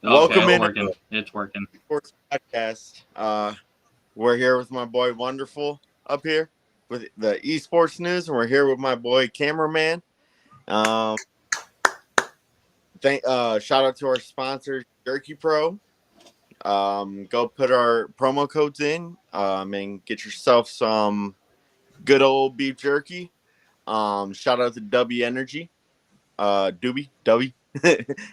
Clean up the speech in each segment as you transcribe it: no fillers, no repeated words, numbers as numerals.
Okay, Welcome it's in working. It's working. Sports Podcast. We're here with my boy Wonderful up here with the esports news, and we're here with my boy Cameraman. Um, shout out to our sponsor Jerky Pro. Go put our promo codes in, and get yourself some good old beef jerky. Shout out to W Energy, W,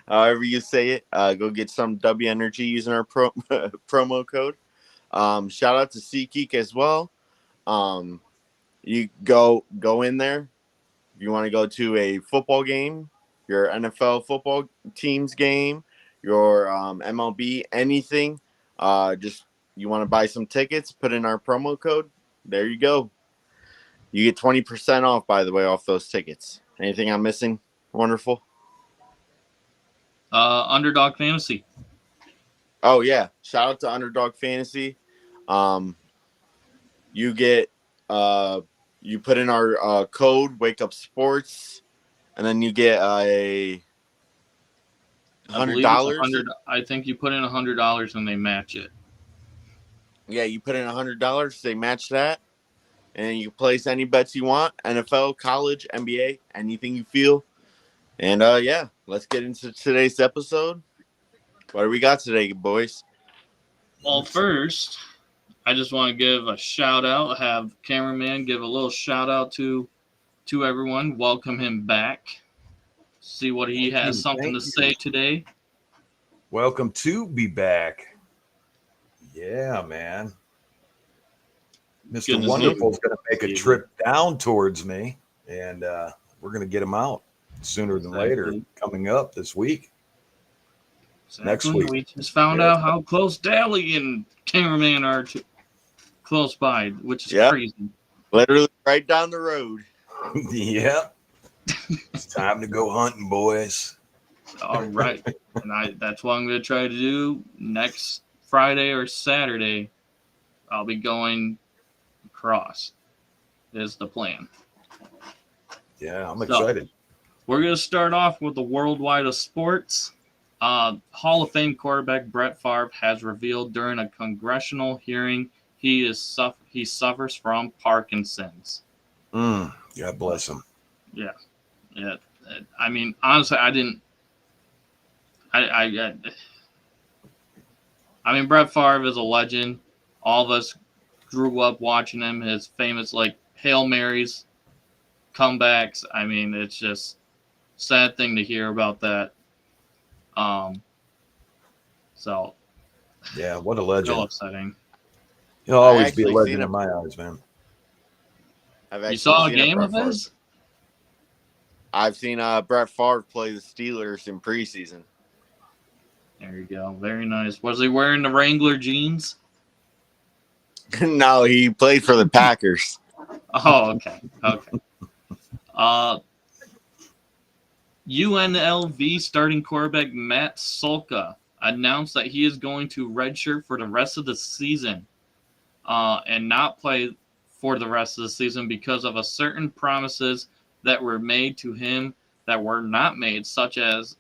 however you say it. Go get some W Energy using our promo code. Shout out to SeatGeek as well. Um, you go in there. If you want to go to a football game, your NFL football team's game, your MLB, anything. Just you want to buy some tickets, put in our promo code. There you go. You get 20% off, by the way, off those tickets. Anything I'm missing? Wonderful. Underdog Fantasy. Oh yeah, shout out to Underdog Fantasy. Um, you get you put in our code Wake Up Sports, and then you get a I hundred believe it's a dollars. hundred. I think you put in $100 and they match it. Yeah, you put in $100. They match that, and you place any bets you want: NFL, college, NBA, anything you feel. And yeah, let's get into today's episode. What do we got today, boys? Well, first, I just want to give a shout out. Have cameraman give a little shout out to everyone. Welcome him back. See what he Thank has you. something to Thank you. say today. Welcome to be back. Yeah, man. Mr. Good to see you. Wonderful's going to make a trip down towards me, and we're going to get him out sooner than later. Exactly. Coming up this week. Next Exactly. week. We just found Yeah. out how close Daly and cameraman are close by, which is Yep. crazy. Literally right down the road. Yeah. It's time to go hunting, boys. All right. And that's what I'm going to try to do next Friday or Saturday. I'll be going across, is the plan. Yeah, I'm So, excited. We're going to start off with the worldwide of sports. Hall of Fame quarterback Brett Favre has revealed during a congressional hearing he suffers from Parkinson's. God bless him. Yeah. I mean, honestly, I didn't. I mean, Brett Favre is a legend. All of us grew up watching him. His famous Hail Marys, comebacks. I mean, it's just sad thing to hear about that. So Yeah, what a real legend. upsetting. He'll always be a actually legend seen in my eyes, man. You saw a game of his? I've seen Brett Favre play the Steelers in preseason. There you go. Very nice. Was he wearing the Wrangler jeans? No, he played for the Packers. Oh, okay. Okay. UNLV starting quarterback Matt Solka announced that he is going to redshirt for the rest of the season and not play for the rest of the season because of a certain promises that were made to him that were not made, such as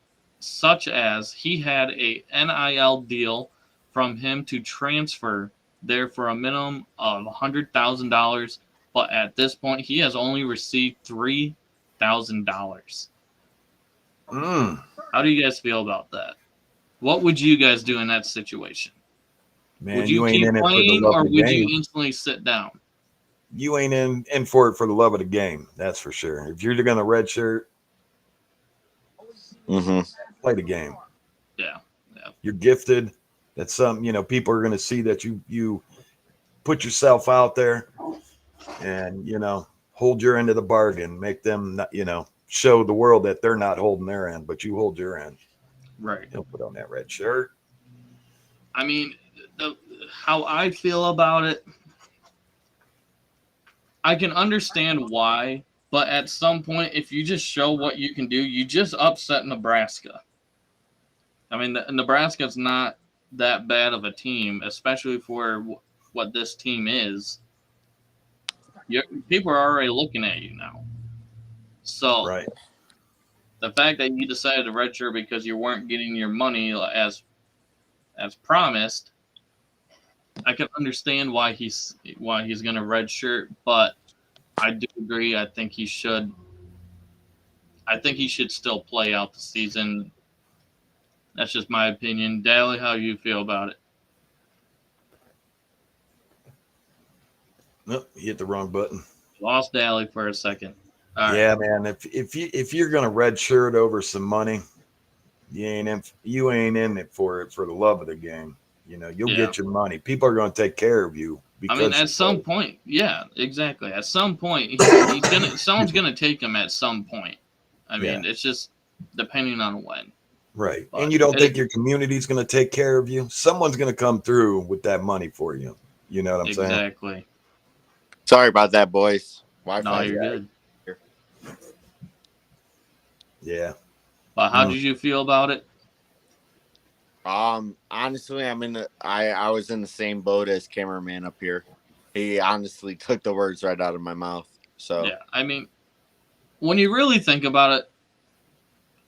he had a NIL deal from him to transfer there for a minimum of $100,000, but at this point he has only received $3,000. How do you guys feel about that? What would you guys do in that situation? Man, Would you ain't keep in it for the playing, love or of the would game. you instantly sit down? You ain't in for it for the love of the game. That's for sure. If you're going to redshirt, play the game. Yeah. You're gifted. That's something, people are going to see that you put yourself out there and, hold your end of the bargain, make them, show the world that they're not holding their end, but you hold your end. Right. Don't put on that red shirt. I mean, how I feel about it, I can understand why, but at some point, if you just show what you can do, you just upset Nebraska. I mean, Nebraska's not that bad of a team, especially for what this team is. People are already looking at you now. So, the fact that you decided to redshirt because you weren't getting your money as as promised, I can understand why he's going to redshirt, but I do agree. I think he should still play out the season. That's just my opinion. Daly, how do you feel about it? Nope, you hit the wrong button. Lost Daly for a second. All right. Yeah, man. If you're gonna redshirt over some money, you ain't in it for the love of the game. You know, you'll get your money. People are gonna take care of you. I mean, at some point, yeah, exactly. At some point, someone's gonna take him at some point. I mean, it's just depending on when. Right. But and you don't think your community's going to take care of you? Someone's going to come through with that money for you. You know what I'm saying? Exactly. Sorry about that, boys. No, you're good. Yeah. But how did you feel about it? Honestly, I was in the same boat as cameraman up here. He honestly took the words right out of my mouth. So yeah, I mean, when you really think about it,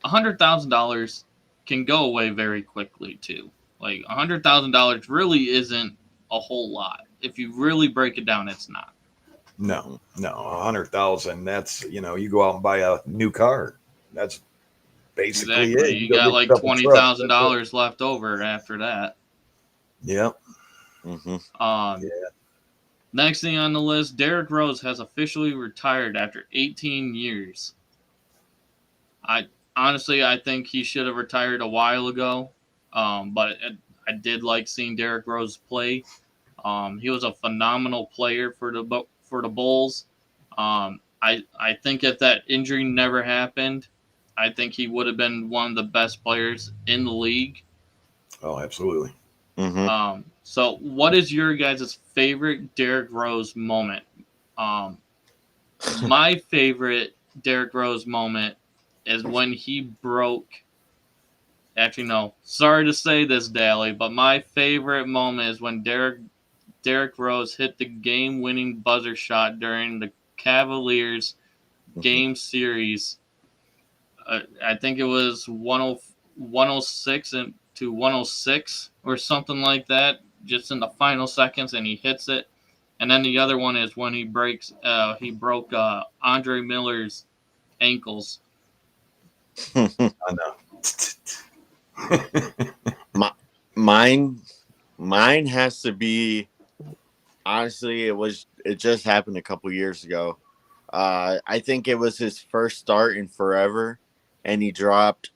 $100,000 can go away very quickly too. Like $100,000 really isn't a whole lot. If you really break it down, it's not. No, 100,000. That's, you go out and buy a new car. That's basically it. You got like $20,000 left over after that. Yep. Next thing on the list, Derrick Rose has officially retired after 18 years. I think he should have retired a while ago, but I did like seeing Derrick Rose play. He was a phenomenal player for the Bulls. I think if that injury never happened, I think he would have been one of the best players in the league. Oh, absolutely. So what is your guys' favorite Derrick Rose moment? My favorite Derrick Rose moment is when he broke. Actually, no. Sorry to say this, Daly, but my favorite moment is when Derrick Rose hit the game-winning buzzer shot during the Cavaliers game series. I think it was 106 to 106 or something like that, just in the final seconds, and he hits it. And then the other one is when he broke Andre Miller's ankles. I know. Mine has to be, honestly, it just happened a couple years ago. I think it was his first start in forever, and he dropped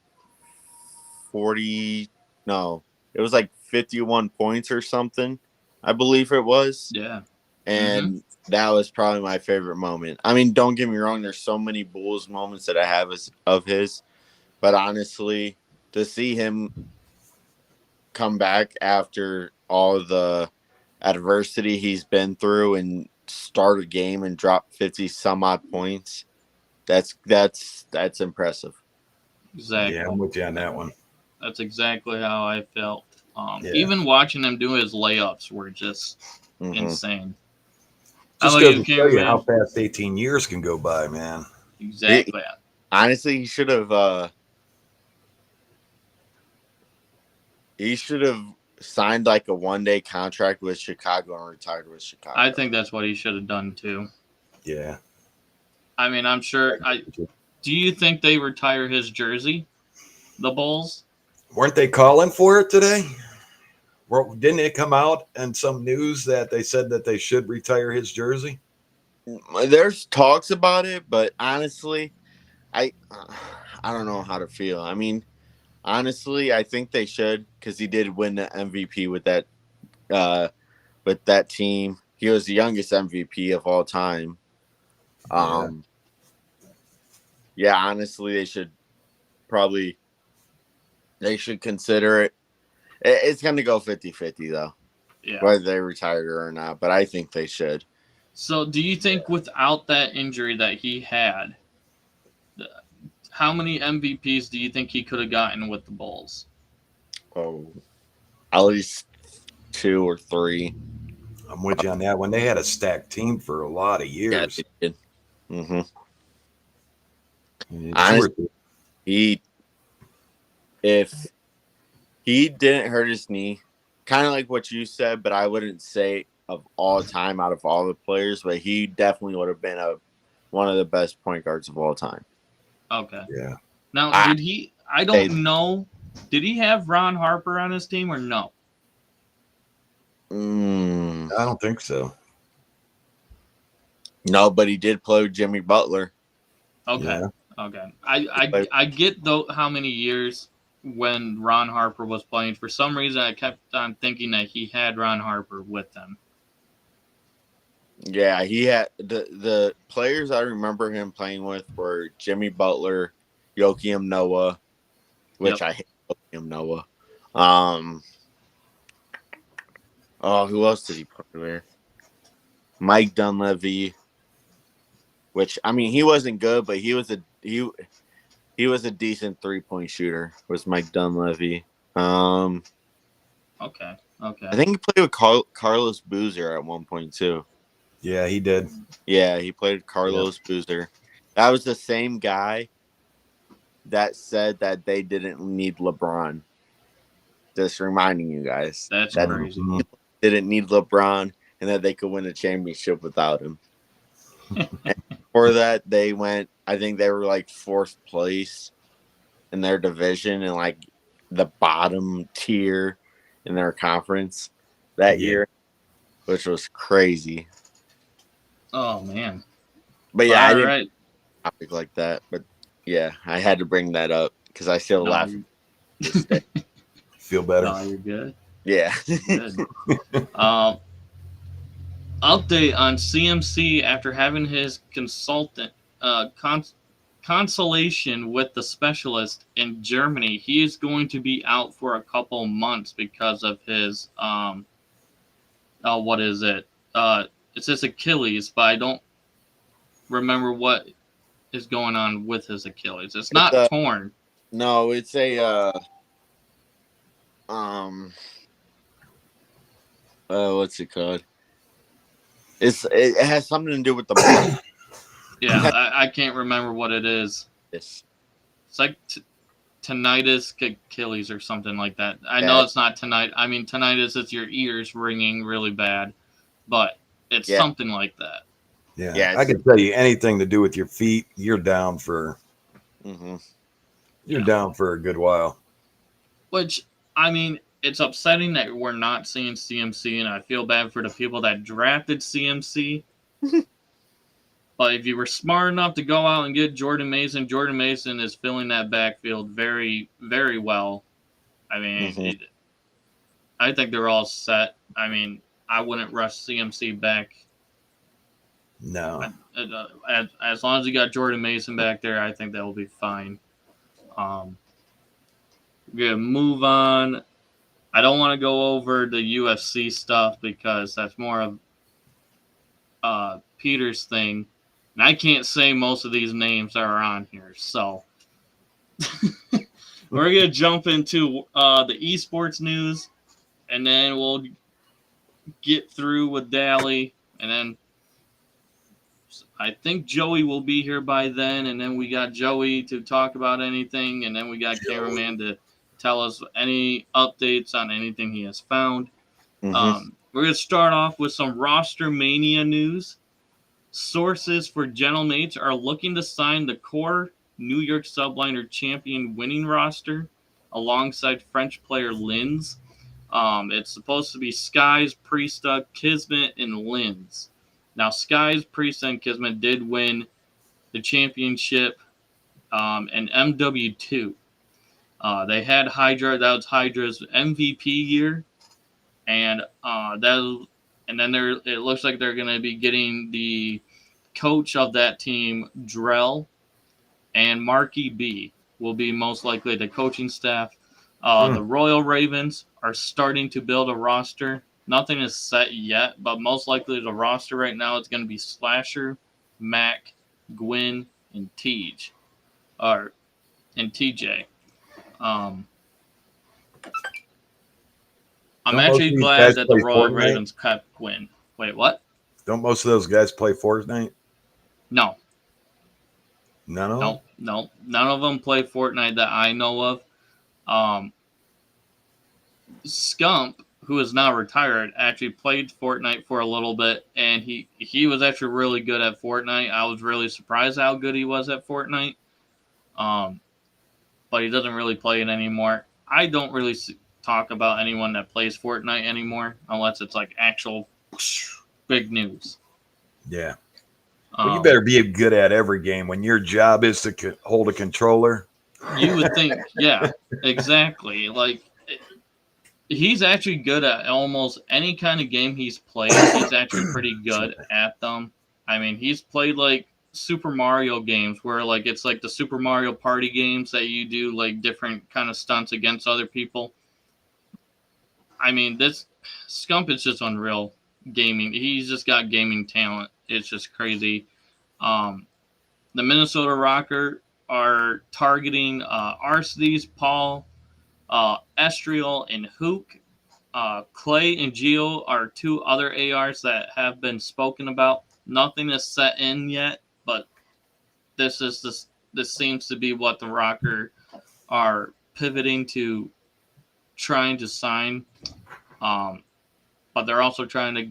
40. No, it was like 51 points or something, I believe it was. Yeah. And that was probably my favorite moment. I mean, don't get me wrong, there's so many Bulls moments that I have of his, but honestly, to see him come back after all the adversity he's been through and start a game and drop 50 some odd points, that's impressive. Exactly. Yeah, I'm with you on that one. That's exactly how I felt. Even watching him do his layups were just insane. Just goes to show you how fast 18 years can go by, man. Exactly. Honestly, he should have signed like a one-day contract with Chicago and retired with Chicago. I think that's what he should have done too. Yeah. I mean, I'm sure. Do you think they retire his jersey, the Bulls? Weren't they calling for it today? Didn't it come out in some news that they said that they should retire his jersey? There's talks about it, but honestly, I don't know how to feel. I mean, honestly, I think they should, because he did win the MVP with that team. He was the youngest MVP of all time. Yeah, honestly, they should consider it. It's going to go 50-50, though, whether they retired or not, but I think they should. So do you think without that injury that he had, how many MVPs do you think he could have gotten with the Bulls? Oh, at least 2 or 3. I'm with you on that one. They had a stacked team for a lot of years. Yeah, they did. Honestly, if He didn't hurt his knee. Kind of like what you said, but I wouldn't say of all time out of all the players, but he definitely would have been one of the best point guards of all time. Okay. Yeah. Now, I- did he? I don't know. Did he have Ron Harper on his team or no? I don't think so. No, but he did play with Jimmy Butler. Okay. Yeah. Okay. I get though how many years when Ron Harper was playing. For some reason, I kept on thinking that he had Ron Harper with them. Yeah, he had the players I remember him playing with were Jimmy Butler, Joakim Noah, which Yep. I hate Joakim Noah. Who else did he play with? Mike Dunleavy, which I mean he wasn't good, but he was a decent 3-point shooter. Was Mike Dunleavy? Okay. I think he played with Carlos Boozer at one point too. Yeah, he did. Yeah, he played with Carlos Boozer. That was the same guy that said that they didn't need LeBron. Just reminding you guys. That's that crazy. didn't need LeBron and that they could win a championship without him. And for that, they went, I think they were like 4th place in their division and like the bottom tier in their conference that year, which was crazy. Oh man. But yeah, I All didn't right. topic like that. But yeah, I had to bring that up because I still laugh. Feel better. No, you're good. Yeah. Good. Update on CMC after having his consultation with the specialist in Germany. He is going to be out for a couple months because of his what is it? It's his Achilles, but I don't remember what is going on with his Achilles. It's not torn. No, it's a what's it called? It has something to do with the blood. Yeah, I can't remember what it is. It's like tinnitus Achilles or something like that. I know it's not tonight. I mean, tinnitus is your ears ringing really bad, but it's something like that. Yeah, I can tell you anything to do with your feet, you're down for down for a good while. Which, I mean, it's upsetting that we're not seeing CMC, and I feel bad for the people that drafted CMC. But if you were smart enough to go out and get Jordan Mason is filling that backfield very, very well. I mean, I think they're all set. I mean, I wouldn't rush CMC back. No. As long as you got Jordan Mason back there, I think that will be fine. We're going to move on. I don't want to go over the UFC stuff because that's more of Peter's thing. And I can't say most of these names that are on here. So we're going to jump into the esports news. And then we'll get through with Dally. And then I think Joey will be here by then. And then we got Joey to talk about anything. And then we got Cameraman to tell us any updates on anything he has found. We're going to start off with some roster mania news. Sources for Gentlemates are looking to sign the core New York Subliner champion winning roster alongside French player Linz. It's supposed to be Skies, Priesta, Kismet, and Linz. Now, Skies, Priesta, and Kismet did win the championship in MW2. They had Hydra. That was Hydra's MVP year. And then it looks like they're going to be getting the coach of that team, Drell, and Marky B will be most likely the coaching staff. The Royal Ravens are starting to build a roster. Nothing is set yet, but most likely the roster right now is going to be Slasher, Mac, Gwyn, and TJ. I'm actually glad that the Royal Ravens kept Gwyn. Wait, what? Don't most of those guys play Fortnite? No. None of them? No. None of them play Fortnite that I know of. Scump, who is now retired, actually played Fortnite for a little bit, and he was actually really good at Fortnite. I was really surprised how good he was at Fortnite. But he doesn't really play it anymore. I don't really talk about anyone that plays Fortnite anymore unless it's like actual big news. Yeah. Well, you better be good at every game when your job is to hold a controller. You would think, yeah, exactly. Like, he's actually good at almost any kind of game he's played. He's actually pretty good at them. I mean, he's played like Super Mario games where like it's like the Super Mario Party games that you do like different kind of stunts against other people. I mean, this Scump is just unreal gaming. He's just got gaming talent. It's just crazy. The Minnesota Rocker are targeting Arceus, Paul, Estriel, and Hook. Clay and Geo are two other ARs that have been spoken about. Nothing is set in yet, but this seems to be what the Rocker are pivoting to, trying to sign. But they're also trying to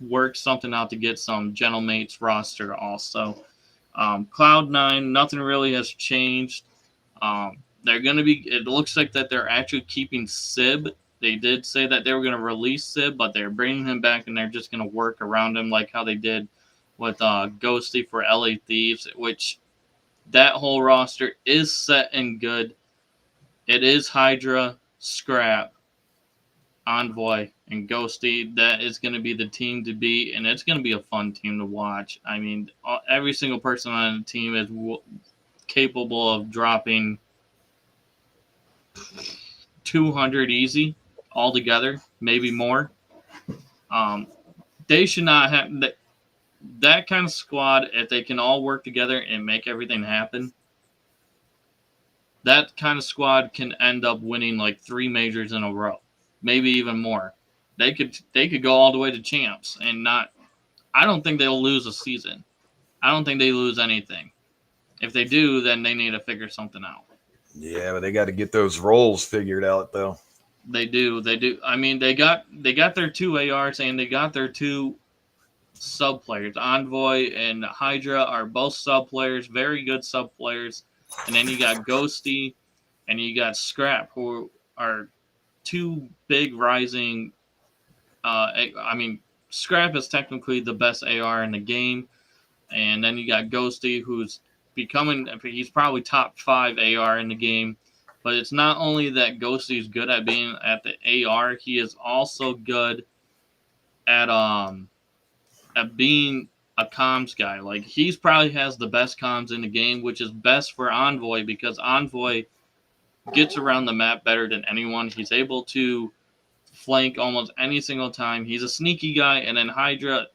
work something out to get some Gentlemates roster also. Cloud9, nothing really has changed. They're going to be, it looks like that they're actually keeping Sib. They did say that they were going to release Sib, but they're bringing him back and they're just going to work around him like how they did with Ghosty for LA Thieves, which that whole roster is set and good. It is Hydra, Scrap, Envoy, and Ghosty. That is going to be the team to beat, and it's going to be a fun team to watch. I mean, every single person on the team is capable of dropping 200 easy altogether, maybe more. They should not have that kind of squad. If they can all work together and make everything happen, that kind of squad can end up winning like 3 majors in a row, maybe even more. They could go all the way to champs and not. I don't think they'll lose a season. I don't think they lose anything. If they do, then they need to figure something out. Yeah, but they got to get those roles figured out, though. They do. I mean, they got their 2 ARs and they got their 2 sub players. Envoy and Hydra are both sub players, very good sub players. And then you got Ghosty and you got Scrap, who are 2 big rising. I mean, Scrap is technically the best AR in the game, and then you got Ghosty, who's he's probably top 5 AR in the game. But it's not only that Ghosty is good at being at the AR, he is also good at being a comms guy. Like, he's probably has the best comms in the game, which is best for Envoy because Envoy gets around the map better than anyone. He's able to flank almost any single time. He's a sneaky guy, and then Hydra,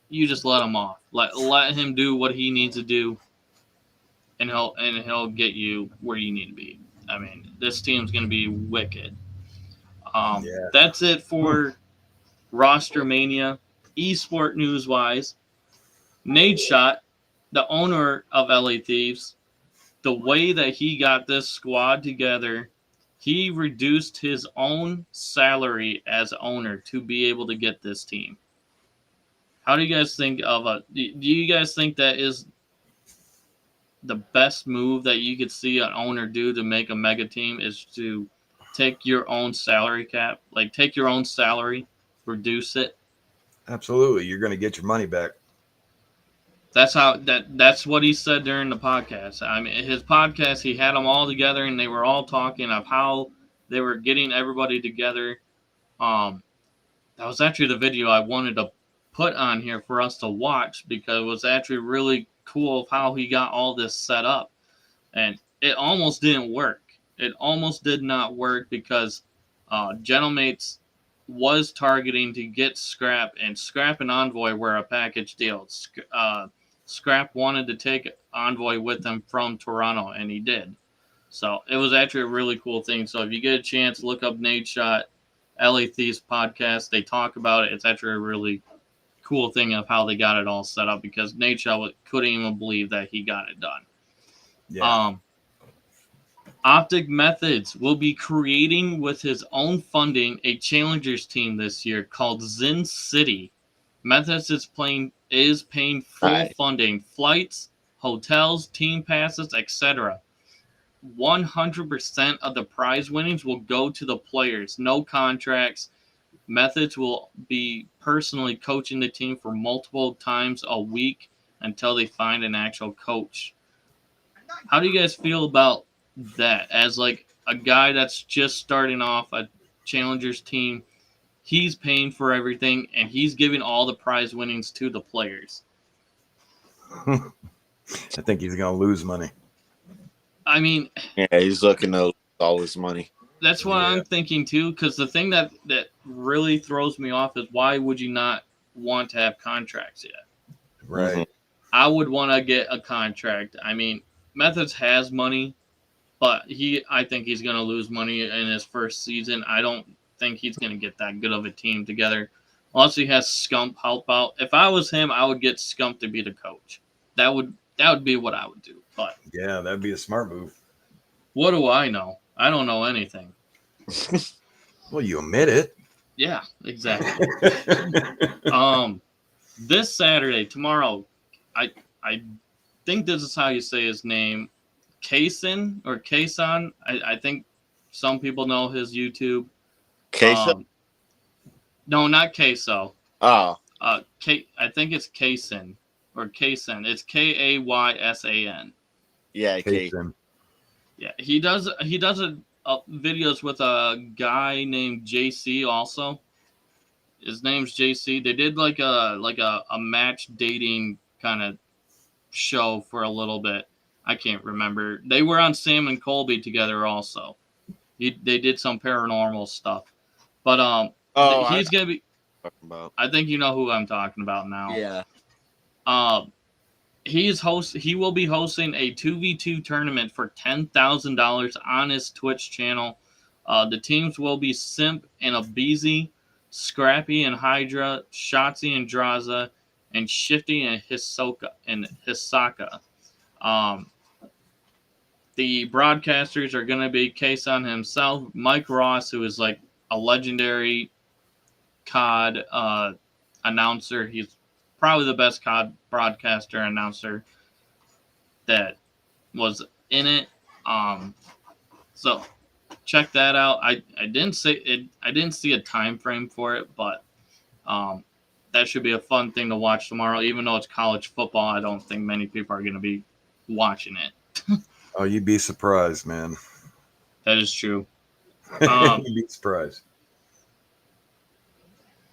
you just let him off. Let him do what he needs to do, and he'll get you where you need to be. I mean, this team's going to be wicked. That's it for Roster Mania. Esport news wise, Nadeshot, the owner of LA Thieves, the way that he got this squad together, he reduced his own salary as owner to be able to get this team. How do you guys think do you guys think that is the best move that you could see an owner do to make a mega team, is to take your own salary cap, like take your own salary, reduce it? Absolutely. You're going to get your money back. That's what he said during the podcast. I mean, his podcast, he had them all together and they were all talking of how they were getting everybody together. That was actually the video I wanted to put on here for us to watch because it was actually really cool of how he got all this set up. And it almost didn't work. It almost did not work because Gentlemates was targeting to get Scrap, and Scrap and Envoy were a package deal. Scrap wanted to take Envoy with him from Toronto, and he did. So it was actually a really cool thing. So if you get a chance, look up Nadeshot, LA Thieves podcast. They talk about it. It's actually a really cool thing of how they got it all set up because Nadeshot couldn't even believe that he got it done. Yeah. Optic Methods will be creating with his own funding a challengers team this year called Zin City. Methods is paying full Right. funding, flights, hotels, team passes, etc. 100% of the prize winnings will go to the players. No contracts. Methods will be personally coaching the team for multiple times a week until they find an actual coach. How do you guys feel about that as like a guy that's just starting off a challengers team? He's paying for everything and he's giving all the prize winnings to the players. I think he's going to lose money. I mean, Yeah, he's looking to lose all his money. that's what Yeah. I'm thinking too, because the thing that really throws me off is why would you not want to have contracts yet? Right. Mhm. I would want to get a contract. I mean, Methods has money, but I think he's going to lose money in his first season. I don't think he's going to get that good of a team together unless he has Scump help out. If I was him, I would get Scump to be the coach. That would be what I would do. But Yeah, that'd be a smart move. what do I know? I don't know anything. Well, you admit it. Yeah, exactly. This Saturday, tomorrow, I think this is how you say his name, Kason or Kason. I think some people know his YouTube. Queso? No, not Queso. Oh, I think it's Kason or Kason. It's Kaysan. yeah, Kate. Jason. Yeah, he does videos with a guy named JC also. His name's JC. They did like a match dating kind of show for a little bit. I can't remember. They were on Sam and Colby together also. They did some paranormal stuff. But he's gonna be. Talking about. I think you know who I'm talking about now. Yeah. He will be hosting a 2v2 tournament for $10,000 on his Twitch channel. The teams will be Simp and Abizi, Scrappy and Hydra, Shotzi and Draza, and Shifty and Hisaka. The broadcasters are going to be Kason himself, Mike Ross, who is like a legendary COD announcer. He's probably the best COD broadcaster announcer that was in it. So check that out. I didn't see a time frame for it, but that should be a fun thing to watch tomorrow. Even though it's college football, I don't think many people are going to be watching it. Oh, you'd be surprised, man. That is true. You'd be surprised.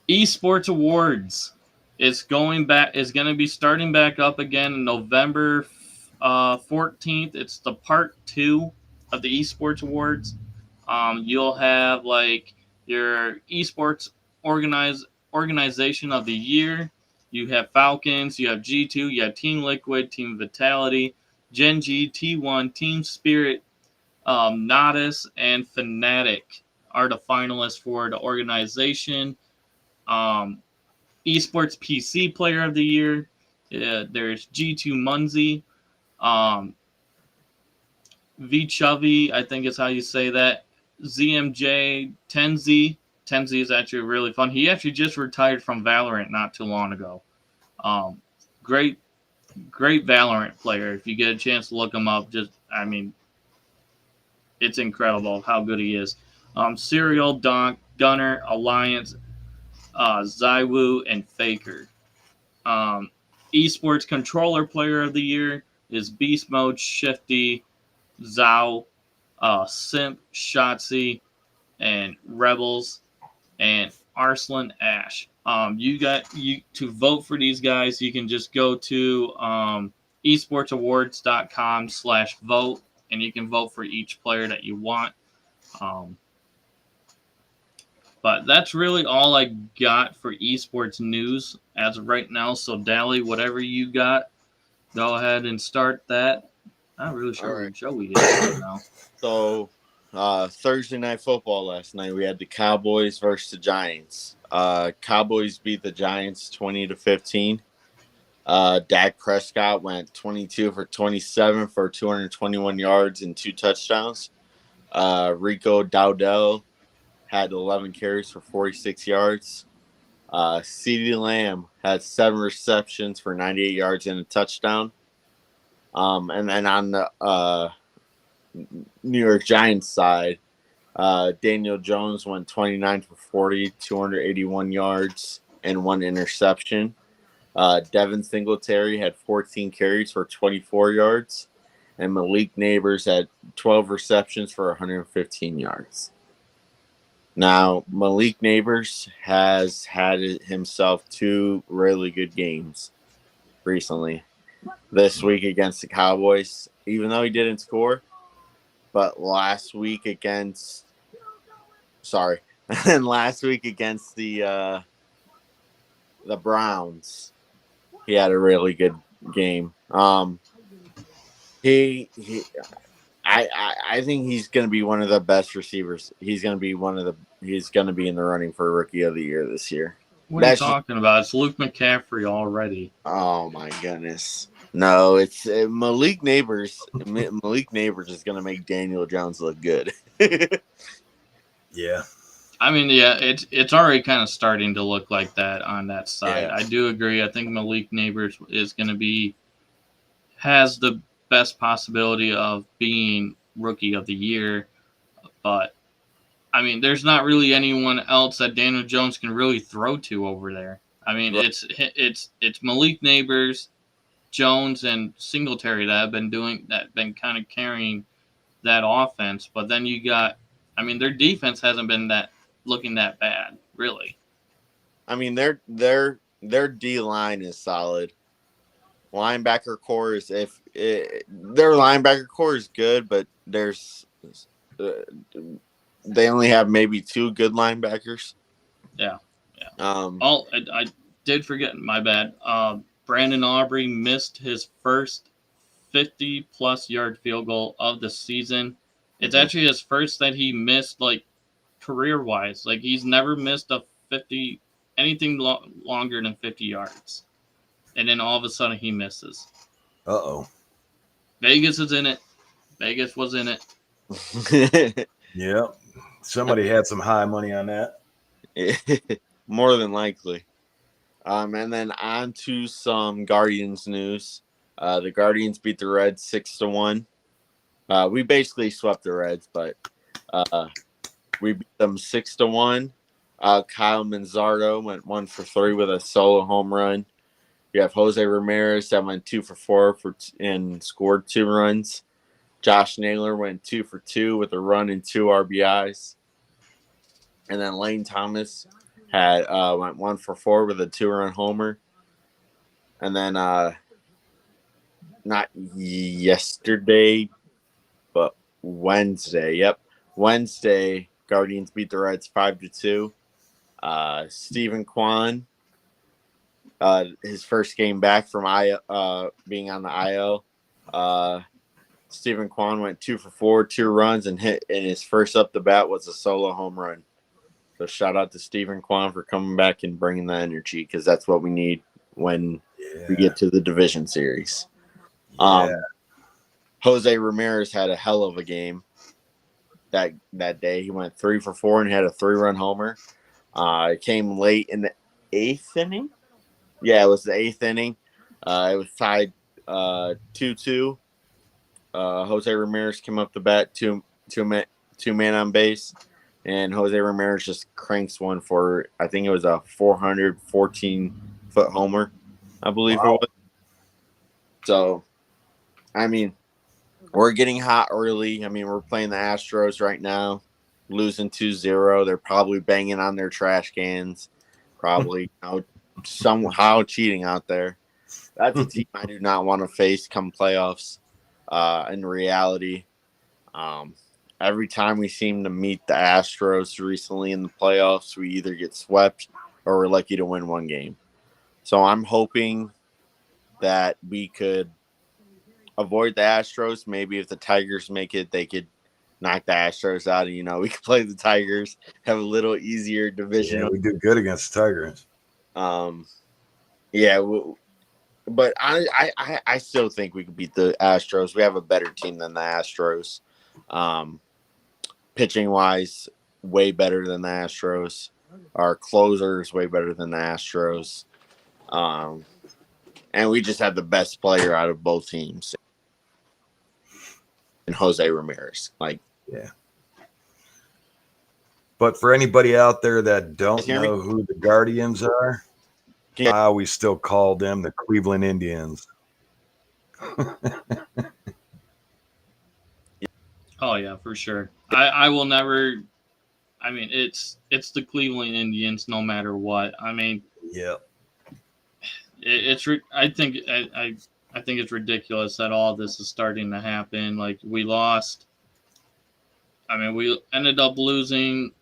Esports Awards is going to be starting back up again in November 14th. It's the part 2 of the Esports Awards. You'll have like your esports organization of the year. You have Falcons, you have G2, you have Team Liquid, Team Vitality, Gen G, T1, Team Spirit, Nodus, and Fnatic are the finalists for the organization. Esports PC Player of the Year. There's G2 Munzi. V Chovy, I think is how you say that. ZMJ, Tenzi. Tenzi is actually really fun. He actually just retired from Valorant not too long ago. Great Valorant player. If you get a chance to look him up, it's incredible how good he is. Serial, Gunner, Alliance, Zywoo, and Faker. Esports Controller Player of the Year is Beast Mode, Shifty, Zhao, Simp, Shotzi, and Rebels, and Arslan Ash. To vote for these guys, you can just go to esportsawards.com/vote, and you can vote for each player that you want. But that's really all I got for esports news as of right now. So, Dally, whatever you got, go ahead and start that. Not really sure All right. what show we get right now. So Thursday night football last night, we had the Cowboys versus the Giants. Cowboys beat the Giants 20-15. Dak Prescott went 22 for 27 for 221 yards and 2 touchdowns. Rico Dowdell had 11 carries for 46 yards. CeeDee Lamb had 7 receptions for 98 yards and a touchdown. And then on the New York Giants side, Daniel Jones went 29 for 40, 281 yards, and 1 interception. Devin Singletary had 14 carries for 24 yards, and Malik Neighbors had 12 receptions for 115 yards. Now, Malik Neighbors has had himself 2 really good games recently. This week against the Cowboys, even though he didn't score, but last week against the Browns, he had a really good game. I think he's going to be one of the best receivers. He's going to be in the running for Rookie of the Year this year. What are you talking about? It's Luke McCaffrey already. Oh my goodness. No, it's Malik Neighbors. Malik Neighbors is going to make Daniel Jones look good. Yeah. I mean, yeah, it's already kind of starting to look like that on that side. Yeah. I do agree. I think Malik Neighbors is going to has the best possibility of being Rookie of the Year, but I mean, there's not really anyone else that Daniel Jones can really throw to over there. I mean, Right. it's Malik Neighbors, Jones, and Singletary that have been kind of carrying that offense. But then you got, I mean, their defense hasn't been looking that bad, really. I mean, their D line is solid. Linebacker core is their linebacker core is good, but they only have maybe 2 good linebackers. Yeah. I did forget. My bad. Brandon Aubrey missed his first 50-plus yard field goal of the season. It's actually his first that he missed, like, career-wise. Like, he's never missed anything longer than 50 yards. And then all of a sudden he misses. Uh-oh. Vegas is in it. Vegas was in it. Yeah. Somebody had some high money on that. More than likely. And then on to some Guardians news. The Guardians beat the Reds 6-1. We basically swept the Reds, but we beat them 6-1. Kyle Manzardo went 1 for 3 with a solo home run. You have Jose Ramirez that went 2 for 4 and scored 2 runs. Josh Naylor went 2 for 2 with a run and 2 RBIs. And then Lane Thomas went 1 for 4 with a 2-run homer. And then not yesterday, but Wednesday. Yep, Wednesday, Guardians beat the Reds 5-2. Stephen Kwan, his first game back from being on the IL. Stephen Kwan went 2 for 4, 2 runs, and his first up the bat was a solo home run. So shout out to Stephen Kwan for coming back and bringing the energy, because that's what we need when we get to the division series. Jose Ramirez had a hell of a game that day. He went 3 for 4 and had a 3-run homer. It came late in the 8th inning. Yeah, it was the 8th inning. It was tied 2-2. Jose Ramirez came up the bat, two man on base, and Jose Ramirez just cranks one for, I think it was a 414-foot homer, I believe it was. So, I mean, we're getting hot early. I mean, we're playing the Astros right now, losing 2-0. They're probably banging on their trash cans, probably somehow cheating out there. That's a team I do not want to face come playoffs. In reality, every time we seem to meet the Astros recently in the playoffs, we either get swept or we're lucky to win one game. So I'm hoping that we could avoid the Astros. Maybe if the Tigers make it, they could knock the Astros out. And, we could play the Tigers, have a little easier division. Yeah, we do good against the Tigers. But I still think we could beat the Astros. We have a better team than the Astros. pitching wise, way better than the Astros. Our closers way better than the Astros. And we just have the best player out of both teams. And Jose Ramirez. Like, Yeah. But for anybody out there that don't Hear me? know who the Guardians are, Yeah. I always still call them the Cleveland Indians. Oh yeah, for sure. I will never. I mean, it's the Cleveland Indians, no matter what. I mean, Yeah. I think it's ridiculous that all this is starting to happen. Like we lost. I mean, we ended up losing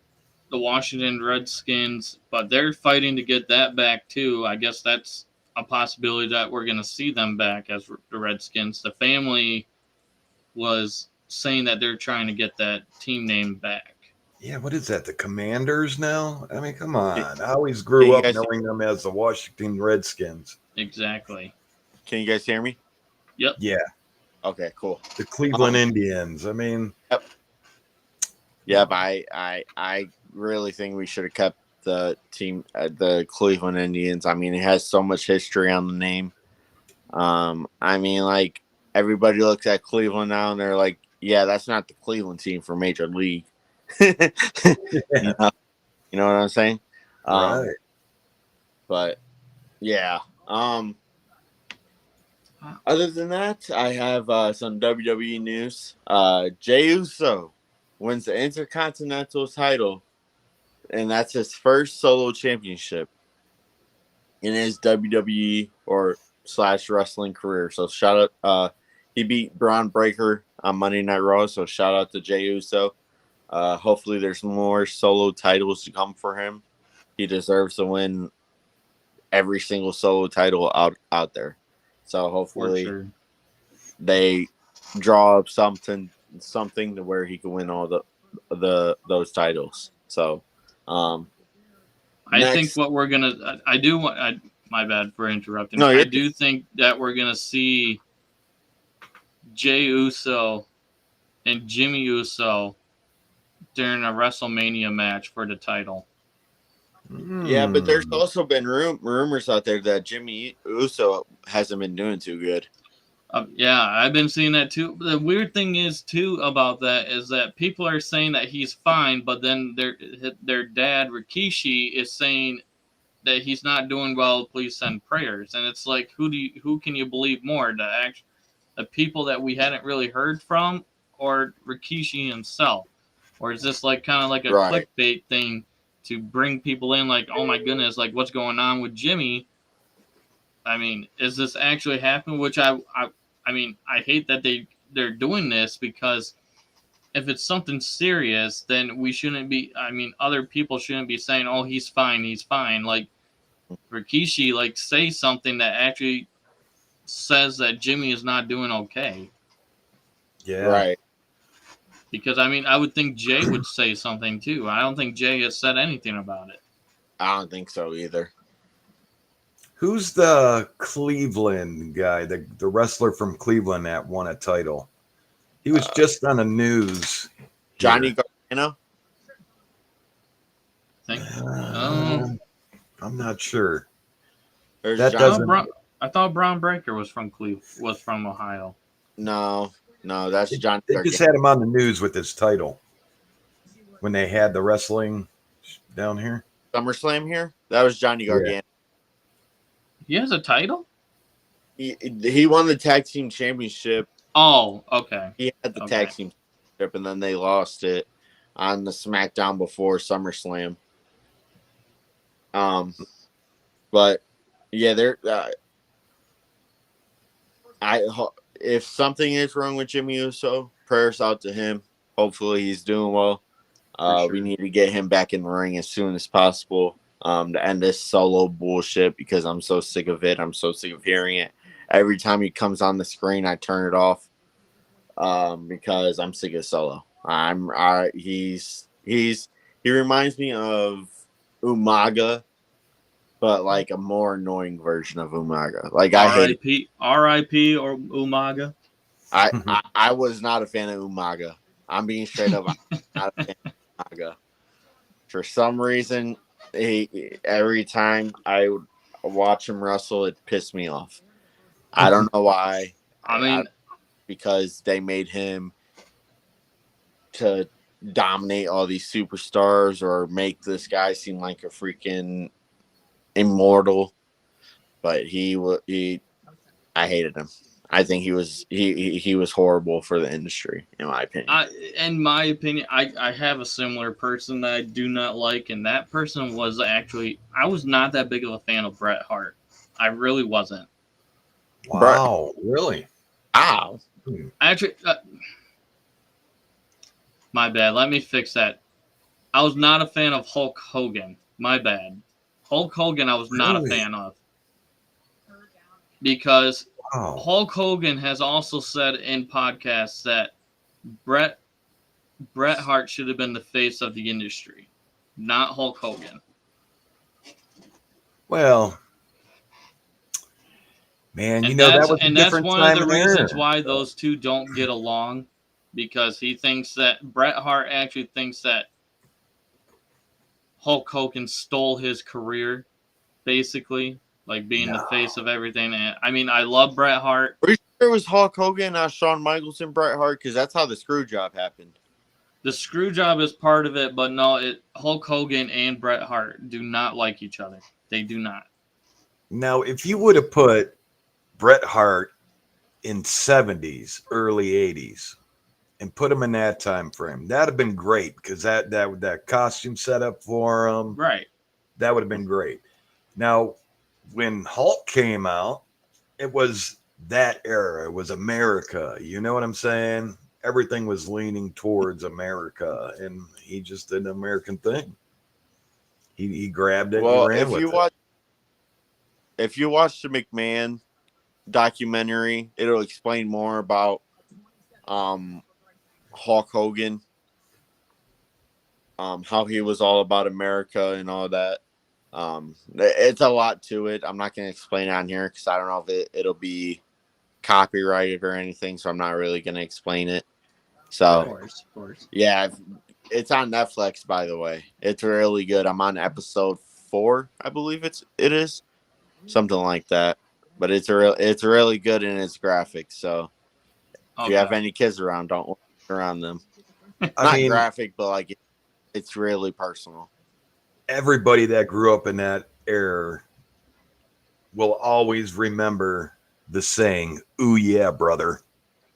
the Washington Redskins, but they're fighting to get that back too. I guess that's a possibility that we're going to see them back as the Redskins. The family was saying that they're trying to get that team name back. Yeah, what is that? The Commanders now? I mean, come on. I always Hey, grew you up guys- knowing them as the Washington Redskins. Exactly. Can you guys hear me? Yeah, Okay, cool. the Cleveland Indians. I mean, Yeah, but I really think we should have kept the team, the Cleveland Indians. I mean, it has so much history on the name. I mean, like everybody looks at Cleveland now and they're like, yeah, that's not the Cleveland team for Major League. You know what I'm saying? right. But yeah. Other than that, I have some WWE news. Jey Uso wins the Intercontinental title, and that's his first solo championship in his WWE or / wrestling career. So shout out, he beat Braun Breaker on Monday Night Raw. So shout out to Jey Uso. Hopefully, there's more solo titles to come for him. He deserves to win every single solo title out there. So For hopefully sure. they draw up something to where he can win all those titles. So I next- think what we're gonna. I do want. My bad for interrupting. No, I you're- do think that we're gonna see Jey Uso and Jimmy Uso during a WrestleMania match for the title. yeah, but there's Hmm. also been rumors out there that Jimmy Uso hasn't been doing too good. Yeah, I've been seeing that too. The weird thing is too about that is that people are saying that he's fine, but then their dad Rikishi is saying that he's not doing well. Please send prayers, and it's like who can you believe more? The people that we hadn't really heard from, or Rikishi himself, or is this like kind of like a Right. clickbait thing to bring people in? Like, oh my goodness, like what's going on with Jimmy? I mean, is this actually happening? Which I mean, I hate that they're doing this because if it's something serious, then we shouldn't be. I mean, other people shouldn't be saying, "Oh, he's fine, he's fine." Like Rikishi, like say something that actually says that Jimmy is not doing okay. Yeah. Right. Because I mean, I would think Jay would say something too. I don't think Jay has said anything about it. I don't think so either. Who's the Cleveland guy, the wrestler from Cleveland that won a title? He was just on the news. Johnny here. Gargano. Think, I'm not sure. There's That Johnny- doesn't- I thought Braun Breaker was from Ohio. No, that's Johnny They Gargano. just had him on the news with his title when they had the wrestling down here. SummerSlam here. That was Johnny Gargano. He has a title? He won the tag team championship. Oh, okay. He had the Okay. tag team championship, and then they lost it on the SmackDown before SummerSlam. But yeah, if something is wrong with Jimmy Uso, prayers out to him. Hopefully, he's doing well. For We sure. need to get him back in the ring as soon as possible to end this solo bullshit because I'm so sick of it. I'm so sick of hearing it. Every time he comes on the screen, I turn it off because I'm sick of solo. He reminds me of Umaga, but like a more annoying version of Umaga. Like I hate. R.I.P. or Umaga. I was not a fan of Umaga. I'm being straight up. not a fan of Naga. For some reason, every time I would watch him wrestle, it pissed me off. I don't know why. I mean, Because they made him to dominate all these superstars or make this guy seem like a freaking immortal. But I hated him. I think he was horrible for the industry, in my opinion. in my opinion, I have a similar person that I do not like, and that person was actually, I was not that big of a fan of Bret Hart. I really wasn't. Wow, really? Ow. Actually, my bad. Let me fix that. I was not a fan of Hulk Hogan. My bad. Hulk Hogan, I was not a Really? fan of. Because Wow. Hulk Hogan has also said in podcasts that Bret Hart should have been the face of the industry, not Hulk Hogan. Well, man, And that was a that's different one time of the and reasons era. why those two don't get along, because he thinks that Bret Hart actually thinks that Hulk Hogan stole his career, basically, like being the face of everything. And I mean, I love Bret Hart. Are you sure it was Hulk Hogan, not Shawn Michaels and Bret Hart? Because that's how the screw job happened. The screw job is part of it, but no, Hulk Hogan and Bret Hart do not like each other. They do not. Now, if you would have put Bret Hart in 70s, early 80s, and put him in that time frame, that'd have been great, because that costume setup for him, Right. that would have been great. Now, when Hulk came out, it was that era. It was America. You know what I'm saying? Everything was leaning towards America, and he just did an American thing. He grabbed it and ran with it. If you watch the McMahon documentary, it'll explain more about Hulk Hogan, how he was all about America and all that. It's a lot to it. I'm not going to explain it on here because I don't know if it'll be copyrighted or anything, so I'm not really going to explain it. So, Of course. Yeah, it's on Netflix, by the way. It's really good. I'm on episode 4, I believe it is, something like that. But it's really good in its graphics. So if you have any kids around, don't work around them. Not graphic, but like it's really personal. Everybody that grew up in that era will always remember the saying, "Ooh yeah, brother."